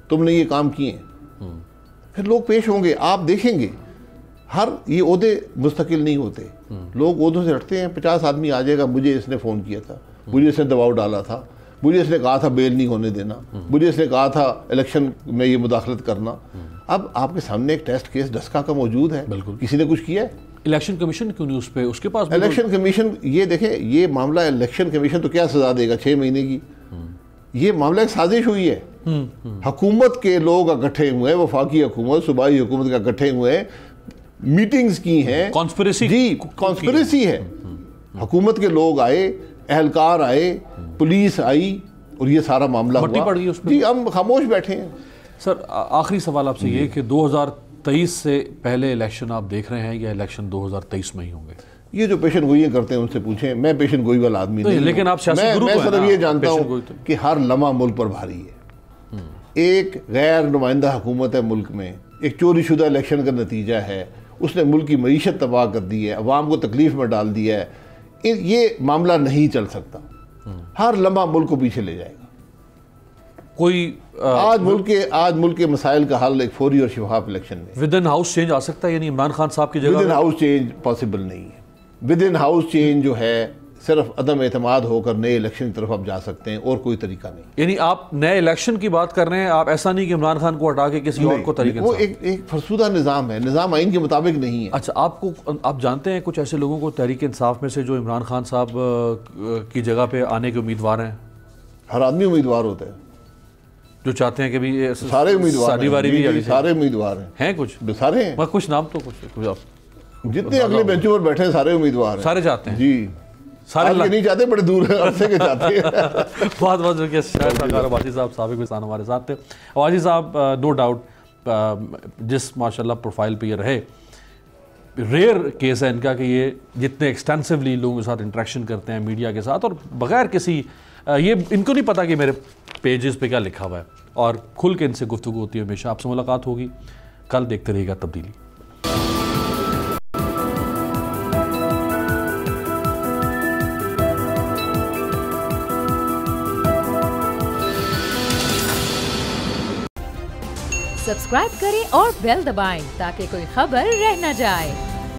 تم نے یہ کام کیے, پھر لوگ پیش ہوں گے, آپ دیکھیں گے. یہ عہدے مستقل نہیں ہوتے, لوگ عہدوں سے ہٹتے ہیں. 50 آدمی آ جائے گا, مجھے اس نے فون کیا تھا, مجھے اس نے دباؤ ڈالا تھا, مجھے اس نے کہا تھا بیل نہیں ہونے دینا, مجھے اس نے کہا تھا الیکشن میں یہ مداخلت کرنا. اب آپ کے سامنے ایک ٹیسٹ کیس ڈسکا کا موجود ہے, کسی نے کچھ کیا ہے؟ الیکشن کمیشن کیوں نہیں اس پہ, اس کے پاس الیکشن کمیشن, یہ دیکھیں یہ معاملہ الیکشن کمیشن تو کیا سزا دے گا 6 مہینے کی. یہ معاملہ ایک سازش ہوئی ہے, حکومت کے لوگ اکٹھے ہوئے, وفاقی حکومت, صوبائی حکومت کے اکٹھے ہوئے, میٹنگز کی ہیں, کانسپریسی. جی کانسپریسی ہے. حکومت کے لوگ آئے, اہلکار آئے, پولیس آئی اور یہ سارا معاملہ ہوا. مٹی پڑ گئی اس پہ. جی ہم خاموش بیٹھے ہیں. سر آخری سوال آپ سے یہ کہ 2023 سے پہلے الیکشن آپ دیکھ رہے ہیں یا الیکشن 2023 میں ہی ہوں گے؟ یہ جو پیشن گوئیاں کرتے ہیں ان سے پوچھیں, میں پیشن گوئی والا آدمی نہیں. لیکن آپ سیاسی گروپ ہیں. میں صرف یہ جانتا ہوں کہ ہر لمحہ ملک پر بھاری ہے. ایک غیر نمائندہ حکومت ہے ملک میں, ایک چوری شدہ الیکشن کا نتیجہ ہے, اس نے ملک کی معیشت تباہ کر دی ہے, عوام کو تکلیف میں ڈال دیا ہے. یہ معاملہ نہیں چل سکتا. ہر لمحہ ملک کو پیچھے لے جائے گا. کوئی آج ملک کے مسائل کا حل ایک فوری اور شفاف الیکشن میں. ود ان ہاؤس چینج آ سکتا ہے, یعنی عمران خان صاحب کی جگہ with in house change possible نہیں ہے. ود ان ہاؤس چینج جو ہے صرف عدم اعتماد ہو کر نئے الیکشن کی طرف آپ جا سکتے ہیں, اور کوئی طریقہ نہیں. یعنی آپ نئے الیکشن کی بات کر رہے ہیں, آپ ایسا نہیں کہ عمران خان کو ہٹا کے کسی اور کو طریقے. وہ ایک فرسودہ نظام ہے, نظام آئین کے مطابق نہیں ہے. اچھا, آپ جانتے ہیں کچھ ایسے لوگوں کو تحریک انصاف میں سے جو عمران خان صاحب کی جگہ پہ آنے کے امیدوار ہیں؟ ہر آدمی امیدوار ہوتا ہے جو چاہتے ہیں کہ بھی سارے امیدوار ہیں. سارے امیدوار ہیں کچھ سارے ہیں. کچھ نام تو کچھ جتنے اگلے بینچوں پر بیٹھے ہیں سارے امیدوار ہیں. سارے چاہتے ہیں جی, سارے نہیں چاہتے, بڑے دور عرصے کے چاہتے ہیں. بہت بہت شکریہ شاہد واجد صاحب, سابق وزیر ہمارے ساتھ تھے. واجد صاحب نو ڈاؤٹ جس ماشاءاللہ پروفائل پہ یہ رہے, ریئر کیس ہے ان کا کہ یہ جتنے ایکسٹینسولی لوگوں کے ساتھ انٹریکشن کرتے ہیں میڈیا کے ساتھ, اور بغیر کسی یہ ان کو نہیں پتا کہ میرے پیجز پہ کیا لکھا ہوا ہے, اور کھل کے ان سے گفتگو ہوتی ہے. ہمیشہ آپ سے ملاقات ہوگی, کل دیکھتے رہیے گا تبدیلی. سبسکرائب کریں اور بیل دبائیں تاکہ کوئی خبر رہ نہ جائے.